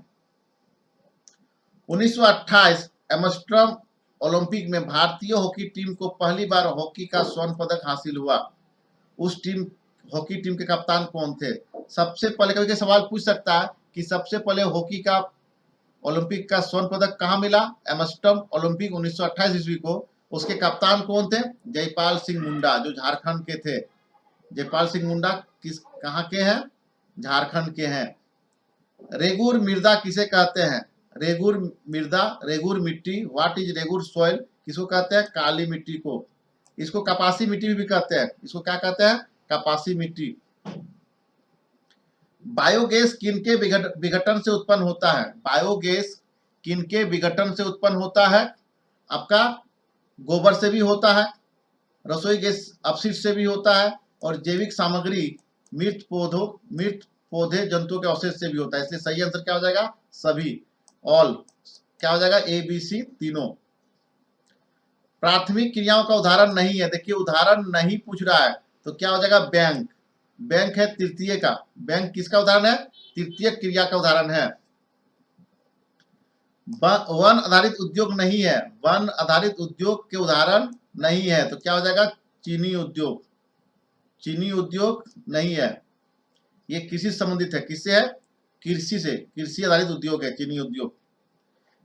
1928 एम्स्टर्डम ओलंपिक में भारतीय हॉकी टीम को पहली बार हॉकी का स्वर्ण पदक हासिल हुआ। उस हॉकी टीम के कप्तान कौन थे? सबसे पहले कभी सवाल पूछ सकता है कि सबसे पहले हॉकी का ओलंपिक का स्वर्ण पदक कहाँ मिला? एम्स्टर्डम ओलंपिक 1928 ईस्वी को। उसके कप्तान कौन थे? जयपाल सिंह मुंडा, जो झारखंड के थे। जयपाल सिंह मुंडा कहाँ के हैं? झारखंड के हैं। रेगुर मृदा किसे कहते हैं? रेगुर मिट्टी। What is regur soil? किसको कहते हैं? काली मिट्टी को। इसको कपासी मिट्टी भी कहते हैं। इसको क्या कहते हैं? कपासी मिट्टी। बायोगैस किनके विघटन से उत्पन्न होता है? बायोगैस किनके विघटन से उत्पन्न होता है? आपका गोबर से भी होता है, रसोई गैस अपशिष्ट से भी होता है, और जैविक सामग्री मृत पौधे जंतुओं के अवशेष से भी होता है। इसलिए सही आंसर क्या हो जाएगा? सभी, ऑल। क्या हो जाएगा, ए बी सी तीनों। प्राथमिक क्रियाओं का उदाहरण नहीं है, देखिए उदाहरण नहीं पूछ रहा है तो क्या हो जाएगा, बैंक। बैंक है तृतीय का, बैंक किसका उदाहरण है, तृतीय क्रिया का उदाहरण है। वन आधारित उद्योग नहीं है, वन आधारित उद्योग के उदाहरण नहीं है तो क्या हो जाएगा, चीनी उद्योग। चीनी उद्योग नहीं है, ये कृषि से संबंधित है, किससे है, कृषि से, कृषि आधारित उद्योग है चीनी उद्योग।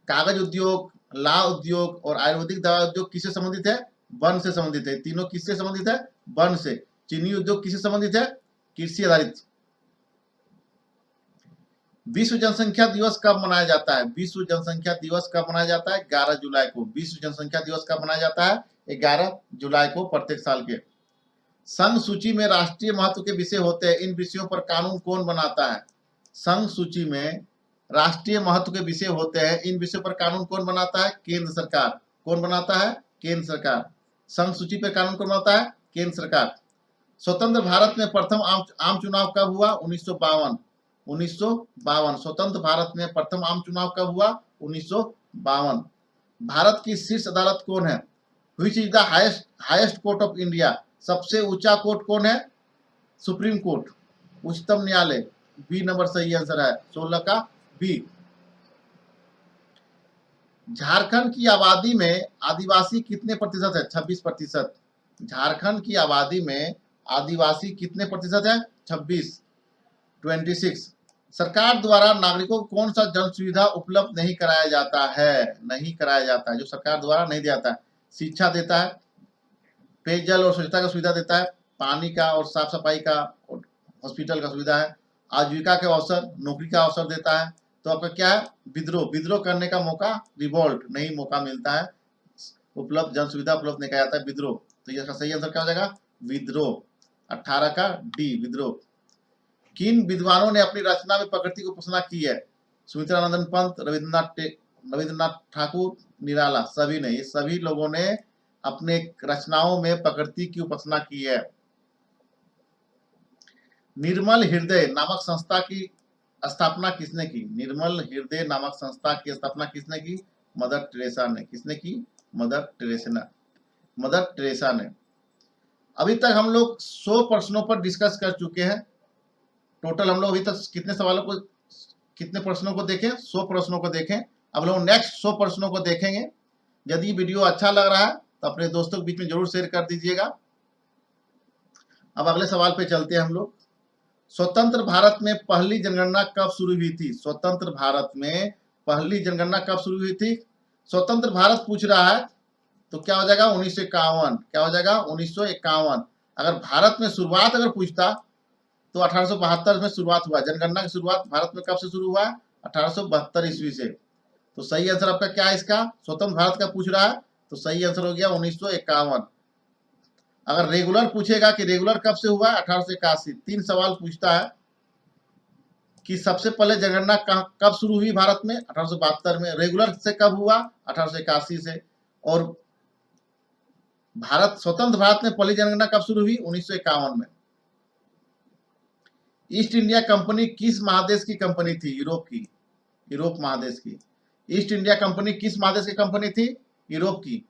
कागज उद्योग, ला उद्योग और आयुर्वेदिक दवा उद्योग किससे संबंधित है, वन से संबंधित है। तीनों किससे संबंधित है, वन से। चीनी उद्योग किससे संबंधित है, कृषि आधारित। विश्व जनसंख्या दिवस कब मनाया जाता है, विश्व जनसंख्या दिवस कब मनाया जाता है, 11 जुलाई को। विश्व जनसंख्या दिवस कब मनाया जाता है, 11 जुलाई को प्रत्येक साल के। संघ सूची में राष्ट्रीय महत्व के विषय होते हैं, इन विषयों पर कानून कौन बनाता है। संघ सूची में राष्ट्रीय महत्व के विषय होते हैं, इन विषयों पर कानून कौन बनाता है, केंद्र सरकार। कौन बनाता है, केंद्र सरकार। संघ सूची पर कानून कौन बनाता है, केंद्र सरकार। स्वतंत्र भारत में प्रथम आम चुनाव कब हुआ, 1952। 1952 स्वतंत्र भारत में प्रथम आम चुनाव कब हुआ, 1952। भारत की शीर्ष अदालत कौन है, which is the highest court of India. सबसे ऊंचा कोर्ट कौन है, सुप्रीम कोर्ट, उच्चतम न्यायालय। बी नंबर सही आंसर है, 16 का बी। झारखंड की आबादी में आदिवासी कितने प्रतिशत है, 26%। झारखंड की आबादी में आदिवासी कितने प्रतिशत है, 26। सरकार द्वारा नागरिकों को कौन सा जन सुविधा उपलब्ध नहीं कराया जाता है, नहीं कराया जाता है, जो सरकार द्वारा नहीं दिया जाता है। शिक्षा देता है, पेयजल और स्वच्छता का सुविधा देता है, पानी का और साफ सफाई का और हॉस्पिटल का सुविधा है, आजीविका के अवसर, नौकरी का अवसर देता है। तो आपका क्या है, विद्रोह। विद्रोह करने का मौका, रिवोल्ट नहीं मौका मिलता है, उपलब्ध जन सुविधा उपलब्ध नहीं किया जाता है, विद्रोह। तो इसका सही आंसर क्या हो जाएगा, विद्रोह। 18 का डी, विद्रोह। किन विद्वानों ने अपनी रचना में प्रकृति की उपासना की है, सुमित्रानंदन पंत, रविंद्रनाथ ठाकुर, निराला। सभी ने, ये सभी लोगों ने अपने रचनाओं में प्रकृति की उपासना की है। निर्मल हृदय नामक संस्था की स्थापना किसने की, निर्मल हृदय नामक संस्था की स्थापना किसने की, मदर टेरेसा ने। किसने की, मदर टेरेसा ने। अभी तक हम लोग 100 प्रश्नों पर डिस्कस कर चुके हैं। टोटल हम लोग अभी तक कितने प्रश्नों को देखें, 100 प्रश्नों को देखें। अब लोग नेक्स्ट 100 प्रश्नों को देखेंगे। यदि वीडियो अच्छा लग रहा है तो अपने दोस्तों के बीच में जरूर शेयर कर दीजिएगा। अब अगले सवाल पे चलते हैं हम लोग। स्वतंत्र भारत में पहली जनगणना कब शुरू हुई थी, स्वतंत्र भारत में पहली जनगणना कब शुरू हुई थी। स्वतंत्र भारत पूछ रहा है तो क्या हो जाएगा, 1951। क्या हो जाएगा, 1951। अगर भारत में शुरुआत अगर पूछता तो 1872 में शुरुआत हुआ। जनगणना की शुरुआत भारत में कब से शुरू हुआ है, 1872 ईस्वी से। तो सही आंसर आपका क्या है, इसका स्वतंत्र भारत का पूछ रहा है तो सही आंसर हो गया 1951। अगर रेगुलर पूछेगा कि रेगुलर कब से हुआ, 1881। 3 सवाल पूछता है कि सबसे पहले जनगणना कब शुरू हुई भारत में, 1872 में। रेगुलर से कब हुआ, 1881 से। और भारत, स्वतंत्र भारत में पहली जनगणना कब शुरू हुई, 1951 में। ईस्ट इंडिया कंपनी किस महादेश की कंपनी थी, यूरोप की, यूरोप महादेश की। ईस्ट इंडिया कंपनी किस महादेश की कंपनी थी, यूरोप की।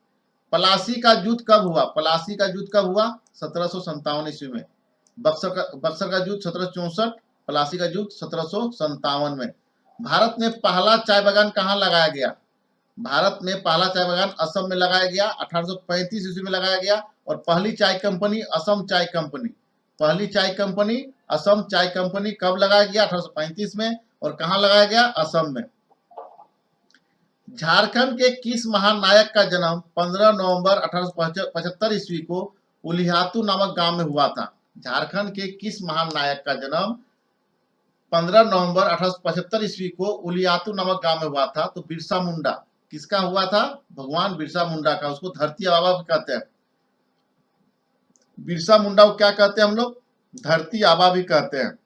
पलासी का युद्ध कब हुआ, पलासी का युद्ध कब हुआ, 1757 ईस्वी में। बक्सर का युद्ध 1764, पलासी का युद्ध 1757 में। भारत में पहला चाय बागान कहाँ लगाया गया, भारत में पहला चाय बागान असम में लगाया गया, 1835 ईस्वी में लगाया गया। और पहली चाय कंपनी असम चाय कंपनी, पहली चाय कंपनी असम चाय कंपनी कब लगाया गया, 1835 में। और कहाँ लगाया गया, असम में। झारखंड के किस महान नायक का जन्म 15 नवंबर 1875 ईस्वी को उलिहातू नामक गांव में हुआ था। झारखंड के किस महान नायक का जन्म 15 नवंबर 1875 ईस्वी को उलियातू नामक गांव में हुआ था। तो बिरसा मुंडा, किसका हुआ था, भगवान बिरसा मुंडा का। उसको धरती आबा भी कहते हैं, बिरसा मुंडा को क्या कहते हैं हम लोग, धरती आबा भी कहते हैं।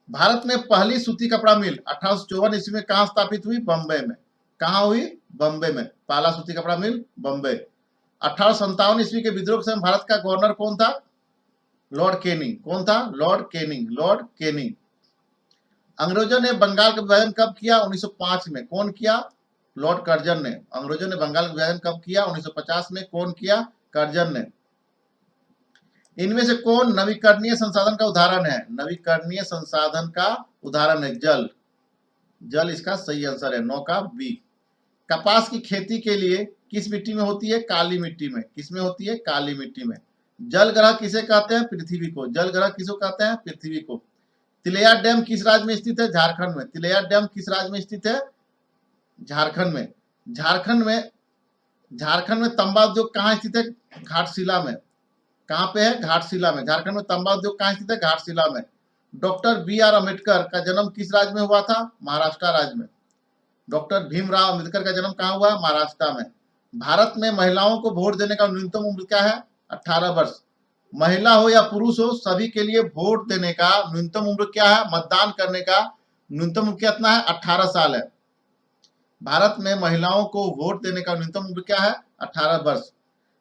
भारत में पहली सूती कपड़ा मिल 1854 ईस्वी में कहां स्थापित हुई, बम्बई में। कहां हुई, बम्बई में, पहला सूती कपड़ा मिल बम्बई। 1857 ईस्वी के विद्रोह के समय भारत का गवर्नर कौन था, लॉर्ड कैनिंग। कौन था, लॉर्ड कैनिंग, लॉर्ड कैनिंग। अंग्रेजों ने बंगाल का विभाजन कब किया, 1905 में। कौन किया, लॉर्ड कर्जन ने। अंग्रेजों ने बंगाल का विभाजन कब किया? 1950 में। कौन किया? कर्जन ने। इनमें से कौन नवीकरणीय संसाधन का उदाहरण है? नवीकरणीय संसाधन का उदाहरण है जल। जल इसका सही आंसर है, 9 का बी। कपास की खेती के लिए किस मिट्टी में होती है? काली मिट्टी में। किसमें होती है? काली मिट्टी में। जल ग्रह किसे कहते हैं? पृथ्वी को। जल ग्रह किसको कहते हैं? पृथ्वी को। तिलैया डैम किस राज्य में स्थित है? झारखंड में। तिलैया डैम किस राज्य में स्थित है? झारखंड में। झारखंड में तंबा उद्योग कहाँ स्थित है? घाटशिला में। कहाँ पे है? घाटशिला में। झारखंड में तंबा उद्योग कहाँ स्थित है? घाटशिला में। डॉक्टर बी आर अम्बेडकर का जन्म किस राज्य में हुआ था? महाराष्ट्र राज्य में। डॉक्टर भीमराव अम्बेडकर का जन्म कहाँ हुआ? महाराष्ट्र में। भारत में महिलाओं को वोट देने का न्यूनतम उम्र क्या है? 18 वर्ष। महिला हो या पुरुष हो, सभी के लिए वोट देने का न्यूनतम उम्र क्या है? मतदान करने का न्यूनतम उम्र कितना है? 18 साल है। भारत में महिलाओं को वोट देने का न्यूनतम उम्र क्या है? 18 वर्ष।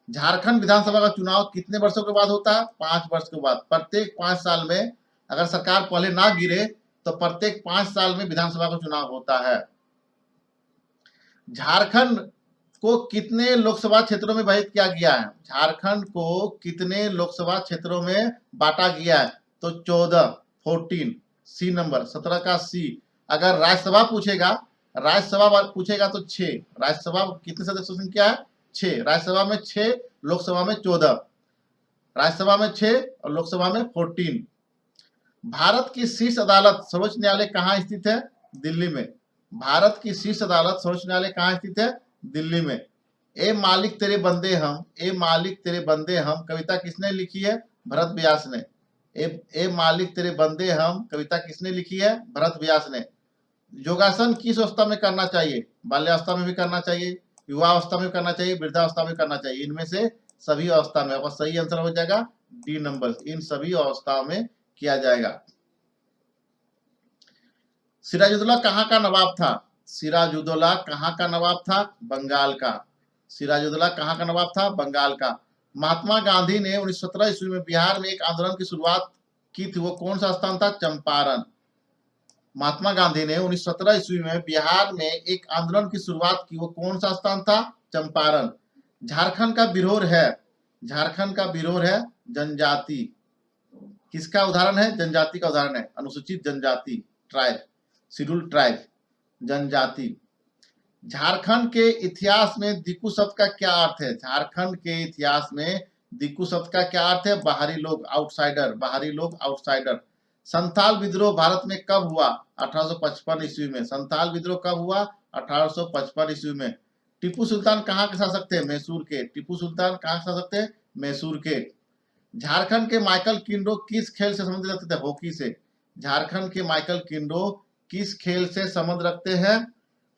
झारखंड विधानसभा का चुनाव कितने वर्षों के बाद होता है? 5 वर्ष के बाद। प्रत्येक 5 साल में, अगर सरकार पहले ना गिरे तो प्रत्येक 5 साल में विधानसभा का चुनाव होता है। झारखंड को कितने लोकसभा क्षेत्रों में विभाजित किया गया है? झारखंड को कितने लोकसभा क्षेत्रों में बांटा गया है? तो 14, 14, सी नंबर, 17 का सी। अगर राज्यसभा पूछेगा तो 6। राज्यसभा कितने सदस्यों की क्या है? 6। राज्यसभा में 6, लोकसभा में 14। राज्यसभा में 6 और लोकसभा में 14। भारत की शीर्ष अदालत सर्वोच्च न्यायालय कहाँ स्थित है? दिल्ली में। भारत की शीर्ष अदालत सर्वोच्च न्यायालय कहाँ स्थित है? दिल्ली में। ए मालिक तेरे बंदे हम, ए मालिक तेरे बंदे हम कविता किसने लिखी है? भरत व्यास ने। ए मालिक तेरे बंदे हम कविता किसने लिखी है? भरत व्यास ने। योगासन किस अवस्था में करना चाहिए? बाल्यावस्था में भी करना चाहिए, युवावस्था में करना चाहिए, वृद्धावस्था में करना चाहिए। इनमें से सभी अवस्था में। आपका सही आंसर हो जाएगा डी नंबर, इन सभी अवस्थाओं में किया जाएगा। सिराजुद्दौला कहाँ का नवाब था? सिराजुद्दौला कहाँ का नवाब था? बंगाल का। सिराजुद्दौला कहाँ का नवाब था? बंगाल का। महात्मा गांधी ने 1917 ईस्वी में बिहार में एक आंदोलन की शुरुआत की थी, वो कौन सा स्थान था? चंपारण। महात्मा गांधी ने 1917 ईस्वी में बिहार में एक आंदोलन की शुरुआत की, वो कौन सा स्थान था? चंपारण। झारखंड का विरोध है, झारखंड का विरोध है जनजाति। किसका उदाहरण है? जनजाति का उदाहरण है, अनुसूचित जनजाति, ट्राइब, शेड्यूल्ड ट्राइब, जनजाति। झारखंड के इतिहास में दिक्कू शब्द का क्या अर्थ है? झारखंड के इतिहास में दिक्कू शब्द का क्या अर्थ है? बाहरी लोग, आउटसाइडर, बाहरी लोग, आउटसाइडर। संथाल विद्रोह भारत में कब हुआ? 1855 ईस्वी में। संथाल विद्रोह कब हुआ? 1855 ईस्वी में। टीपू सुल्तान कहाँ के शासक थे? मैसूर के। टीपू सुल्तान कहाँ के शासक थे? मैसूर के। झारखंड के माइकल किंडो किस खेल से संबंधित रखते थे? हॉकी से। झारखंड के माइकल किंडो किस खेल से संबंध रखते हैं?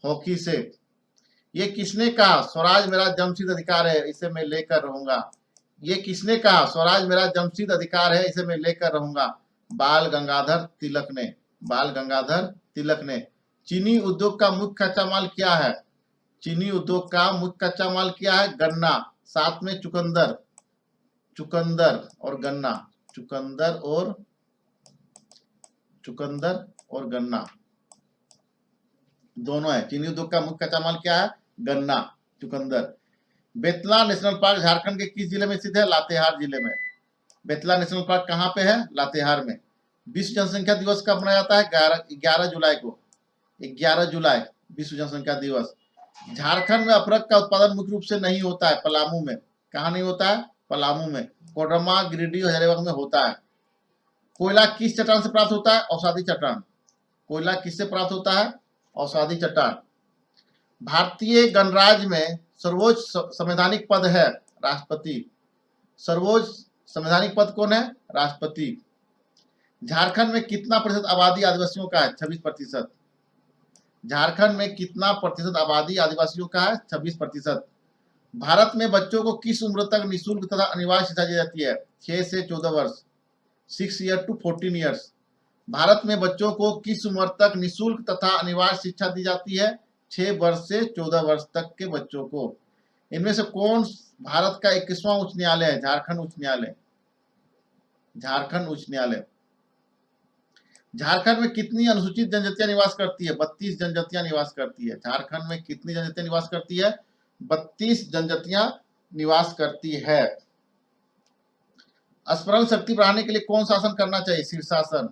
हॉकी से। ये किसने कहा स्वराज मेरा जन्मसिद्ध अधिकार है, इसे मैं लेकर रहूंगा? ये किसने कहा स्वराज मेरा जन्मसिद्ध अधिकार है, इसे मैं लेकर रहूंगा? बाल गंगाधर तिलक ने। बाल गंगाधर तिलक ने। चीनी उद्योग का मुख्य कच्चा माल क्या है? चीनी उद्योग का मुख्य कच्चा माल क्या है? गन्ना। साथ में चुकंदर, चुकंदर और गन्ना, चुकंदर और गन्ना दोनों है। चीनी उद्योग का मुख्य कच्चा माल क्या है? गन्ना, चुकंदर। बेतला नेशनल पार्क झारखंड के किस जिले में स्थित है? लातेहार जिले में। बेतला नेशनल पार्क कहाँ पे है? लातेहार में। विश्व जनसंख्या दिवस कब मनाया जाता है? 11 जुलाई को। 11 जुलाई विश्व जनसंख्या दिवस। झारखंड में अफरक का उत्पादन मुख्य रूप से नहीं होता है, पलामू में। कहाँ नहीं होता है? पलामू में। कोडरमा, गिरिडीह और हजारीबाग में होता है। कोयला किस चट्टान से प्राप्त होता है? औषधि चट्टान। कोयला किससे प्राप्त होता है? औषधि चट्टान। भारतीय गणराज्य में सर्वोच्च संवैधानिक पद है राष्ट्रपति। सर्वोच्च संवैधानिक पद कौन है? राष्ट्रपति। झारखंड में कितना प्रतिशत आबादी आदिवासियों का है? 26%। झारखंड में कितना प्रतिशत आबादी आदिवासियों का है? 26%। भारत में बच्चों को किस उम्र तक निःशुल्क तथा अनिवार्य शिक्षा दी जाती है? 6 से 14 वर्ष, 6 ईयर टू 14 ईयर्स। भारत में बच्चों को किस उम्र तक निःशुल्क तथा अनिवार्य शिक्षा दी जाती है? 6 वर्ष से 14 वर्ष तक के बच्चों को। इनमें से कौन भारत का 21वां उच्च न्यायालय है? झारखंड उच्च न्यायालय। झारखंड उच्च न्यायालय। झारखंड में कितनी अनुसूचित जनजातियां निवास करती है? 32 जनजातियां निवास करती है। झारखंड में कितनी जनजातियां निवास करती है? 32 जनजातियां निवास करती है। स्मरण शक्ति बढ़ाने के लिए कौन सा आसन करना चाहिए? शीर्षासन।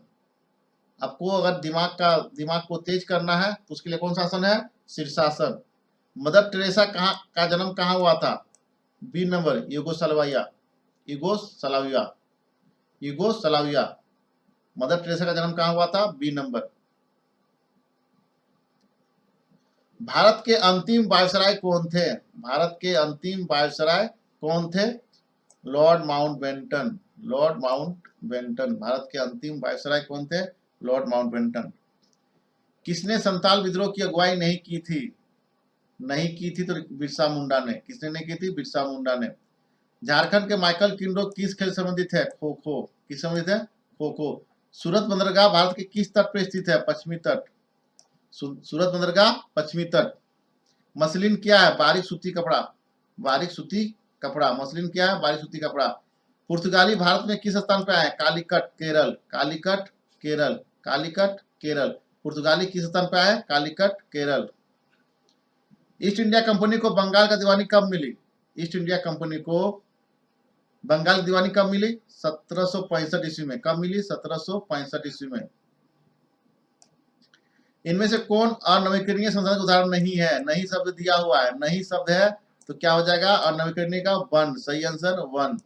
आपको अगर दिमाग को तेज करना है तो उसके लिए कौन सा आसन है? शीर्षासन। मदर टेरेसा का जन्म कहाँ हुआ था? B number, Yugoslavia. Yugoslavia. Mother Teresa का जन्म कहाँ हुआ था? B number. भारत के अंतिम वायसराय कौन थे? भारत के अंतिम वायसराय कौन थे? Lord Mountbatten. Lord Mountbatten Bharat के अंतिम वायसराय कौन थे? Lord Mountbatten. किसने संताल विद्रोह की अगुवाई नहीं की थी? नहीं की थी तो बिरसा मुंडा ने। किसने नहीं की थी? बिरसा मुंडा ने। झारखंड के माइकल किंडो किस खेल संबंधित है? खो खो। किस संबंधित है? खो खो। सूरत बंदरगाह भारत के किस तट पर स्थित है? पश्चिमी तट। सूरत बंदरगाह पश्चिमी तट। मसलिन क्या है? बारीक सूती कपड़ा। बारीक सूती कपड़ा। मसलिन क्या है? बारीक सूती कपड़ा। पुर्तगाली भारत में किस स्थान पर आए? कालीकट केरल। कालीकट केरल। कालीकट केरल। पुर्तगाली किस स्थान पर आए? Calicut Kerala. East India company को बंगाल का दीवानी कब मिली? ईस्ट इंडिया कंपनी को बंगाल की दीवानी कब मिली? 1765 ईस्वी में। कब मिली? 1765 ईस्वी में। इनमें से कौन अनवीकरणीय संसाधन का उदाहरण नहीं है? नहीं शब्द दिया हुआ है। नहीं शब्द है तो क्या हो जाएगा? अनवीकरणीय का वन। सही आंसर वन,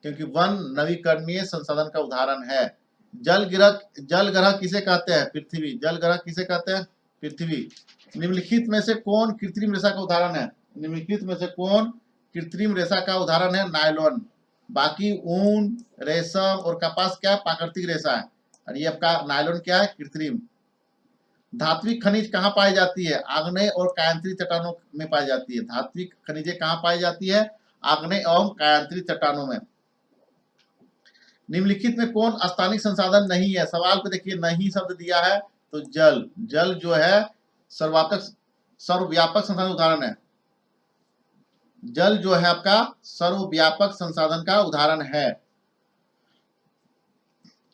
क्योंकि वन नवीकरणीय संसाधन का उदाहरण है। जल ग्रह किसे कहते हैं? पृथ्वी। जल ग्रह किसे कहते हैं? पृथ्वी। निम्नलिखित में से कौन कृत्रिम रेशा का उदाहरण है? निम्नलिखित में से कौन कृत्रिम रेशा का उदाहरण है? नायलॉन। बाकी ऊन, रेशम और कपास क्या है? प्राकृतिक रेशा है। और ये आपका नायलॉन क्या है? कृत्रिम। धात्विक खनिज कहाँ पाई जाती है? आग्नेय और कायांतरित चट्टानों में पाई जाती है। धात्विक खनिजें कहाँ पाई जाती है? आग्नेय एवं कायांतरित चट्टानों में। निम्नलिखित में कौन स्थानिक संसाधन नहीं है? सवाल पे देखिए नहीं शब्द दिया है तो जल। जल जो है सर्वव्यापक संसाधन उदाहरण है। जल जो है आपका सर्वव्यापक संसाधन का उदाहरण है।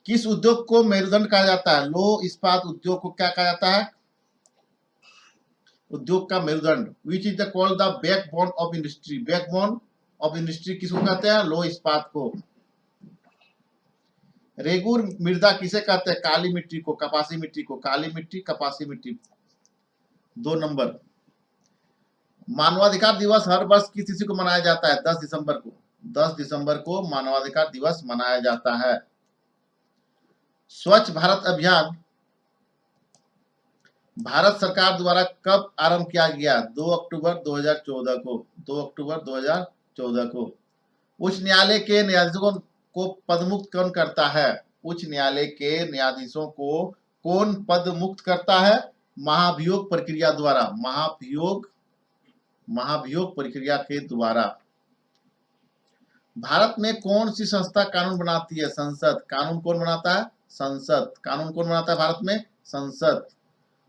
किस उद्योग को मेरुदंड कहा जाता है? लौह इस्पात उद्योग को क्या कहा जाता है? उद्योग का मेरुदंड। Which is the called the backbone of industry. Backbone of industry किसको कहते हैं? लौह इस्पात को। रेगुर मृदा किसे कहते हैं? काली मिट्टी को, कपासी मिट्टी को। काली मिट्टी, कपासी मिट्टी। 2 नंबर। मानवाधिकार दिवस हर वर्ष किस तिथि को मनाया जाता है? 10 दिसंबर को। 10 दिसंबर को मानवाधिकार दिवस मनाया जाता है। स्वच्छ भारत अभियान भारत सरकार द्वारा कब आरंभ किया गया? 2 अक्टूबर 2014 को। 2 अक्टूबर 2014 को। उच्च न्यायालय के न्यायाधीशों को पदमुक्त कौन करता है? उच्च न्यायालय के न्यायाधीशों को कौन पदमुक्त करता है? महाभियोग प्रक्रिया द्वारा। महाभियोग प्रक्रिया के द्वारा। भारत में कौन सी संस्था कानून बनाती है? संसद। कानून कौन बनाता है? संसद। कानून कौन बनाता है भारत में? संसद।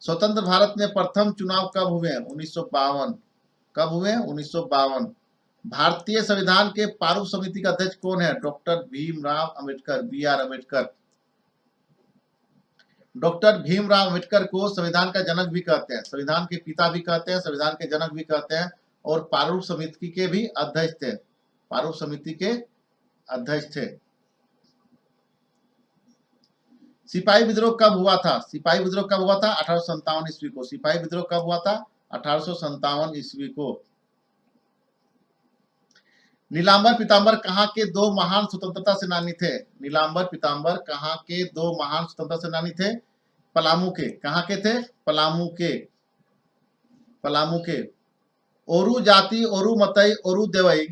स्वतंत्र भारत में प्रथम चुनाव कब हुए? 1952। कब हुए? 1952। भारतीय संविधान के प्रारूप समिति का अध्यक्ष कौन है? Doctor Bhimrao Ambedkar. B R Ambedkar. Doctor Bhimrao Ambedkar को संविधान का जनक भी कहते हैं। संविधान के पिता भी कहते हैं, संविधान के जनक भी कहते हैं और प्रारूप समिति के भी अध्यक्ष थे। प्रारूप समिति के अध्यक्ष थे। सिपाही विद्रोह कब हुआ था? सिपाही विद्रोह कब हुआ था? 1857 ईस्वी को। सिपाही विद्रोह कब हुआ था? 1857 ईस्वी को। नीलांबर पीताम्बर कहाँ के 2 महान स्वतंत्रता सेनानी थे? नीलांबर पीताम्बर कहाँ के 2 महान स्वतंत्रता सेनानी थे? पलामू के। कहाँ के थे? पलामू के। पलामू के। ओरू जाति, ओरू मतई, ओरू देवई,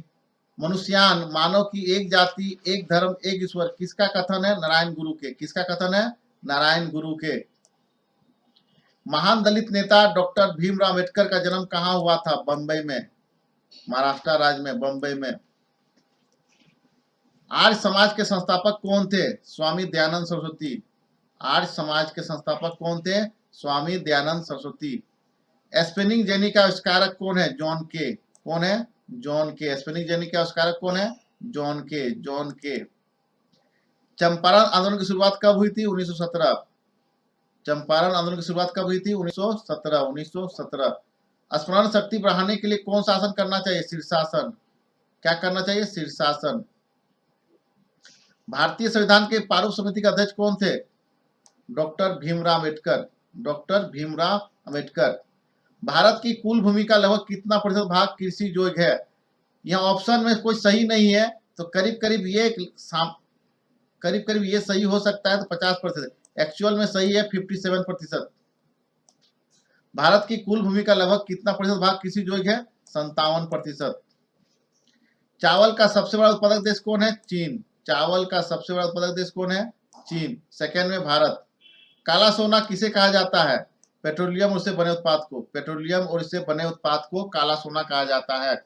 मनुष्यान, मानव की एक जाति, एक धर्म, एक ईश्वर किसका कथन है? नारायण गुरु के। किसका कथन है? नारायण गुरु के। महान दलित नेता डॉक्टर भीमराव अंबेडकर का जन्म कहाँ हुआ था? बंबई में, महाराष्ट्र राज्य में, बंबई में। आर्य समाज के संस्थापक कौन थे? स्वामी दयानंद सरस्वती। आर्य समाज के संस्थापक कौन थे? स्वामी दयानंद सरस्वती। स्पिनिंग जेनी का आविष्कारक कौन है? जॉन के। कौन है? जॉन के। स्पिनिंग जेनी का आविष्कारक कौन है? जॉन के। जॉन के। चंपारण आंदोलन की शुरुआत कब हुई थी? 1917। चंपारण आंदोलन की शुरुआत कब हुई थी? 1917। 1917। स्मरण शक्ति बढ़ाने के लिए कौन सा आसन करना चाहिए? शीर्षासन। क्या करना चाहिए? शीर्षासन। भारतीय संविधान के प्रारूप समिति के अध्यक्ष कौन थे? डॉक्टर भीमराव अम्बेडकर। डॉक्टर भीमराव अम्बेडकर। भारत की कुल भूमि का लगभग कितना प्रतिशत भाग कृषि योग्य है? यहाँ ऑप्शन में कोई सही नहीं है, तो करीब करीब ये सही हो सकता है, तो 50%। एक्चुअल में सही है 57%। भारत की कुल भूमि का लगभग कितना प्रतिशत भाग कृषि योग्य है? 57%। चावल का सबसे बड़ा उत्पादक देश कौन है? चीन। चावल का सबसे बड़ा उत्पादक देश कौन है? चीन। सेकेंड में भारत। काला सोना किसे कहा जाता है? पेट्रोलियम और उससे बने उत्पाद को। पेट्रोलियम और इससे बने उत्पाद को काला सोना कहा जाता है।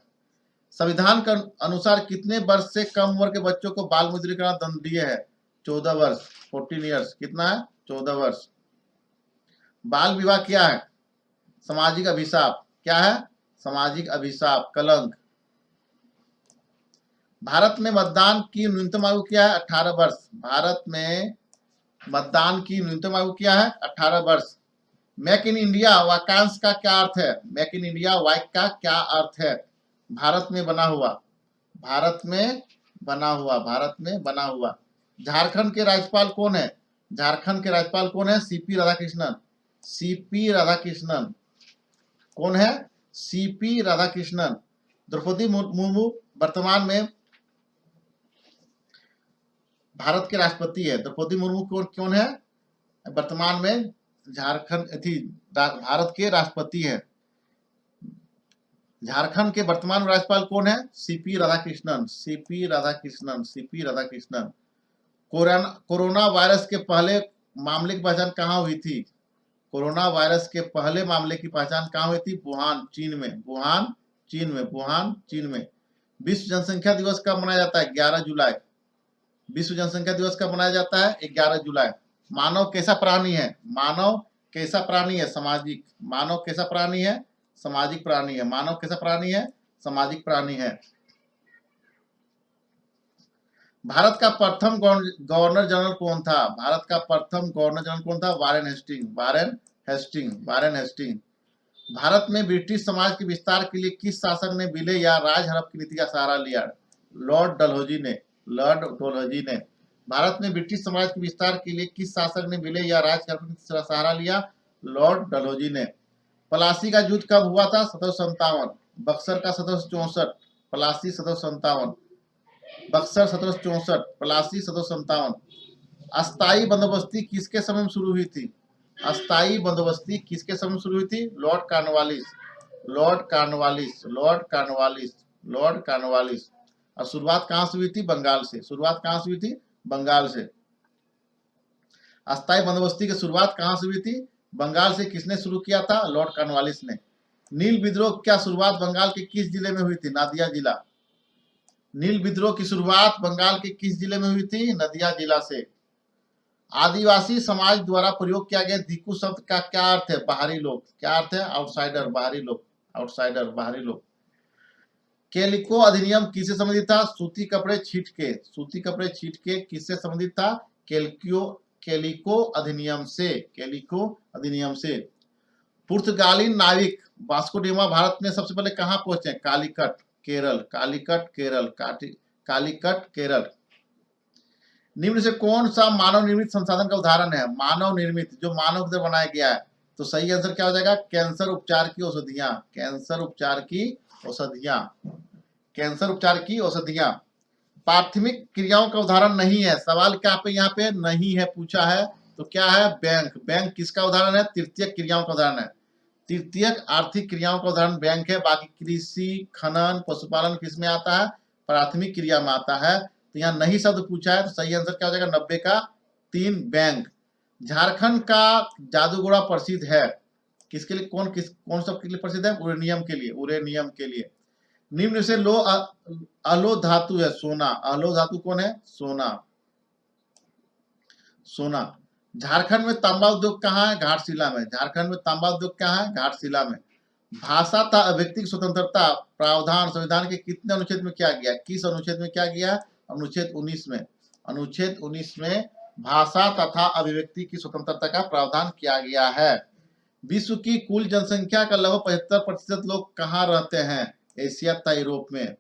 संविधान के अनुसार कितने वर्ष से कम उम्र के बच्चों को बाल मुद्रीकरण दंडनीय है? 14 वर्ष। 14 ईयर्स। कितना है? 14 वर्ष। बाल विवाह क्या है? सामाजिक अभिशाप। क्या है? सामाजिक अभिशाप, कलंक। भारत में मतदान की न्यूनतम आयु क्या है? 18 वर्ष। भारत में मतदान की न्यूनतम आयु क्या है? 18 वर्ष। मेक इन इंडिया वाक्यांश का क्या अर्थ है? मेक इन इंडिया वाक्य का क्या अर्थ है? भारत में बना हुआ। भारत में बना हुआ। भारत में बना हुआ। झारखंड के राज्यपाल कौन है? झारखंड के राज्यपाल कौन है? सीपी राधाकृष्णन। सीपी राधाकृष्णन। कौन है? सीपी राधाकृष्णन। द्रौपदी मुर्मू वर्तमान में भारत के राष्ट्रपति है। द्रौपदी मुर्मू कौन है? वर्तमान में भारत के राष्ट्रपति है। झारखंड के वर्तमान राज्यपाल कौन है? CP Radhakrishnan. CP Radhakrishnan. CP Radhakrishnan. Corona virus के पहले मामले की पहचान कहाँ हुई थी? कोरोना वायरस के पहले मामले की पहचान कहाँ हुई थी? वुहान, चीन में। वुहान, चीन में। वुहान, चीन में। विश्व जनसंख्या दिवस कब मनाया जाता है? 11 जुलाई। विश्व जनसंख्या दिवस कब मनाया जाता है? 11 जुलाई। मानव कैसा प्राणी है? मानव कैसा प्राणी है? सामाजिक। मानव कैसा प्राणी है? सामाजिक प्राणी है। मानव कैसा प्राणी है? सामाजिक प्राणी है। भारत का प्रथम गवर्नर जनरल कौन था? भारत का प्रथम गवर्नर जनरल कौन था? Warren Hastings. Warren Hastings. Warren Hastings. भारत में ब्रिटिश समाज के विस्तार के लिए किस शासक ने विलय या राज हड़प की नीति का सहारा लिया? लॉर्ड डलहौजी ने। लॉर्ड डलहौजी ने। भारत में ब्रिटिश समाज के विस्तार के लिए किस शासक ने विलय या राज हड़प की नीति का सहारा लिया? लॉर्ड डलहौजी ने। प्लासी का युद्ध कब हुआ था? 1757। बक्सर का 1764। प्लासी 1757। बक्सर 1764। प्लासी 1757। अस्थाई बंदोबस्ती किसके समय में शुरू हुई थी? अस्थाई बंदोबस्ती किसके समय में शुरू हुई थी? Lord Cornwallis. Lord Cornwallis. Lord Cornwallis. Lord Cornwallis. और शुरुआत कहां से हुई थी? बंगाल से। शुरुआत कहां से हुई थी? बंगाल से। अस्थाई बंदोबस्ती की शुरुआत कहां से हुई थी? बंगाल से। किसने शुरू किया था? लॉर्ड कॉर्नवालिस ने। नील विद्रोह क्या शुरुआत बंगाल के किस जिले में हुई थी? नादिया जिला। नील विद्रोह की शुरुआत बंगाल के किस जिले में हुई थी? नदिया जिला से। आदिवासी समाज द्वारा प्रयोग किया गया दिकु शब्द का क्या अर्थ है? बाहरी लोग। क्या अर्थ है? आउटसाइडर। बाहरी लोग। आउटसाइडर, बाहरी लोग। कैलिको अधिनियम किससे संबंधित था? सूती कपड़े छीट के। सूती कपड़े छीट के किससे संबंधित था? कैलिको अधिनियम से। कैलिको अधिनियम से। पुर्तगाली नाविक वास्को डिगामा भारत में सबसे पहले कहां पहुंचे? कालीकट, केरल। कालीकट, केरल। कालीकट, केरल। निम्न से कौन सा मानव निर्मित संसाधन का उदाहरण है? मानव निर्मित, जो मानव द्वारा बनाया गया है। तो सही आंसर क्या हो जाएगा? कैंसर उपचार की औषधियां। कैंसर उपचार की औषधियां। कैंसर उपचार की औषधियां। प्राथमिक क्रियाओं का उदाहरण नहीं है। सवाल क्या पे यहाँ पे नहीं है पूछा है, तो क्या है? बैंक। बैंक किसका उदाहरण है? तृतीयक क्रियाओं का उदाहरण है। तृतीयक आर्थिक क्रियाओं का उदाहरण बैंक है। बाकी कृषि, खनन, पशुपालन किसमें आता है? प्राथमिक क्रिया में आता है। तो यहाँ नहीं शब्द पूछा है, तो सही आंसर क्या हो जाएगा? 90 का 3, बैंक। झारखंड का जादूगोड़ा प्रसिद्ध है किसके लिए? कौन सब के लिए प्रसिद्ध है? यूरेनियम के लिए। यूरेनियम के लिए। निम्न से अलो धातु है। सोना। अलो धातु कौन है? सोना। सोना। झारखंड में तांबा उद्योग कहाँ है? घाटशिला में। झारखंड में तांबा उद्योग कहाँ है? घाटशिला में। भाषा तथा अभिव्यक्ति की स्वतंत्रता प्रावधान संविधान के कितने अनुच्छेद में किया गया? किस अनुच्छेद में क्या गया? अनुच्छेद 19 में। अनुच्छेद 19 में भाषा तथा अभिव्यक्ति की स्वतंत्रता का प्रावधान किया गया है। विश्व की कुल जनसंख्या का लगभग 75% लोग कहाँ रहते हैं? एशिया तथा यूरोप में।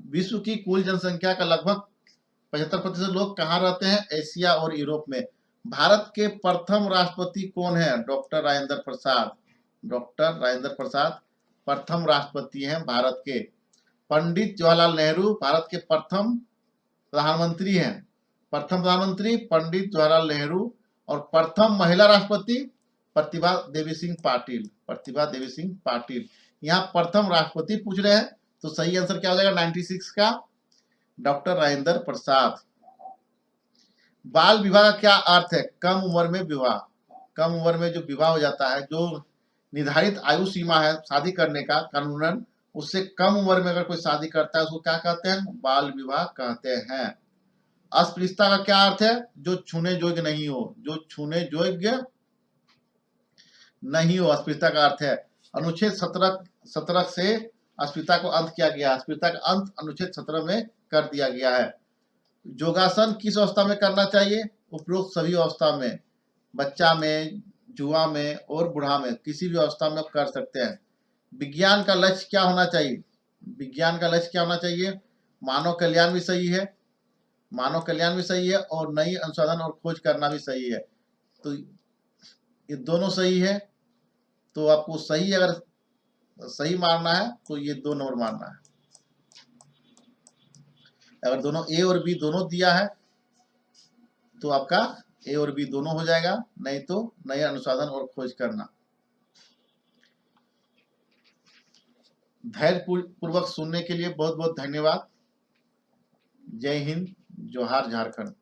विश्व की कुल जनसंख्या का लगभग 75% लोग कहाँ रहते हैं? एशिया और यूरोप में। भारत के प्रथम राष्ट्रपति कौन है? डॉक्टर राजेंद्र प्रसाद। डॉक्टर राजेंद्र प्रसाद प्रथम राष्ट्रपति हैं भारत के। पंडित जवाहरलाल नेहरू भारत के प्रथम प्रधानमंत्री हैं। प्रथम प्रधानमंत्री पंडित जवाहरलाल नेहरू। और प्रथम महिला राष्ट्रपति प्रतिभा देवी सिंह पाटिल। प्रतिभा देवी सिंह पाटिल। यहाँ प्रथम राष्ट्रपति पूछ रहे हैं, तो सही आंसर क्या हो जाएगा 96 का? डॉक्टर राजेंद्र प्रसाद। बाल विवाह का क्या अर्थ है? कम उम्र में विवाह। कम उम्र में जो विवाह हो जाता है, जो निर्धारित आयु सीमा है शादी करने का कानूनन, उससे कम उम्र में अगर कोई शादी करता है उसको क्या कहते हैं? बाल विवाह कहते हैं। अस्पृश्यता का क्या अर्थ है? जो छूने योग्य नहीं हो। जो छूने योग्य नहीं हो, अस्पृश्यता का अर्थ है। अनुच्छेद 17 से अस्पृश्यता को अंत किया गया। अस्पृश्यता का अंत अनुच्छेद 17 में कर दिया गया है। योगासन किस अवस्था में करना चाहिए? उपरोक्त सभी अवस्था में, बच्चा में, जुआ में और बूढ़ा में, किसी भी अवस्था में कर सकते हैं। विज्ञान का लक्ष्य क्या होना चाहिए? विज्ञान का लक्ष्य क्या होना चाहिए? मानव कल्याण भी सही है, मानव कल्याण भी सही है, और नई अनुसंधान और खोज करना भी सही है। तो ये दोनों सही है, तो आपको सही, अगर सही मानना है तो ये 2 नंबर मानना है। अगर दोनों ए और बी दोनों दिया है तो आपका ए और बी दोनों हो जाएगा, नहीं तो नए अनुसंधान और खोज करना। धैर्य पूर्वक सुनने के लिए बहुत बहुत धन्यवाद। जय हिंद, जोहार झारखंड।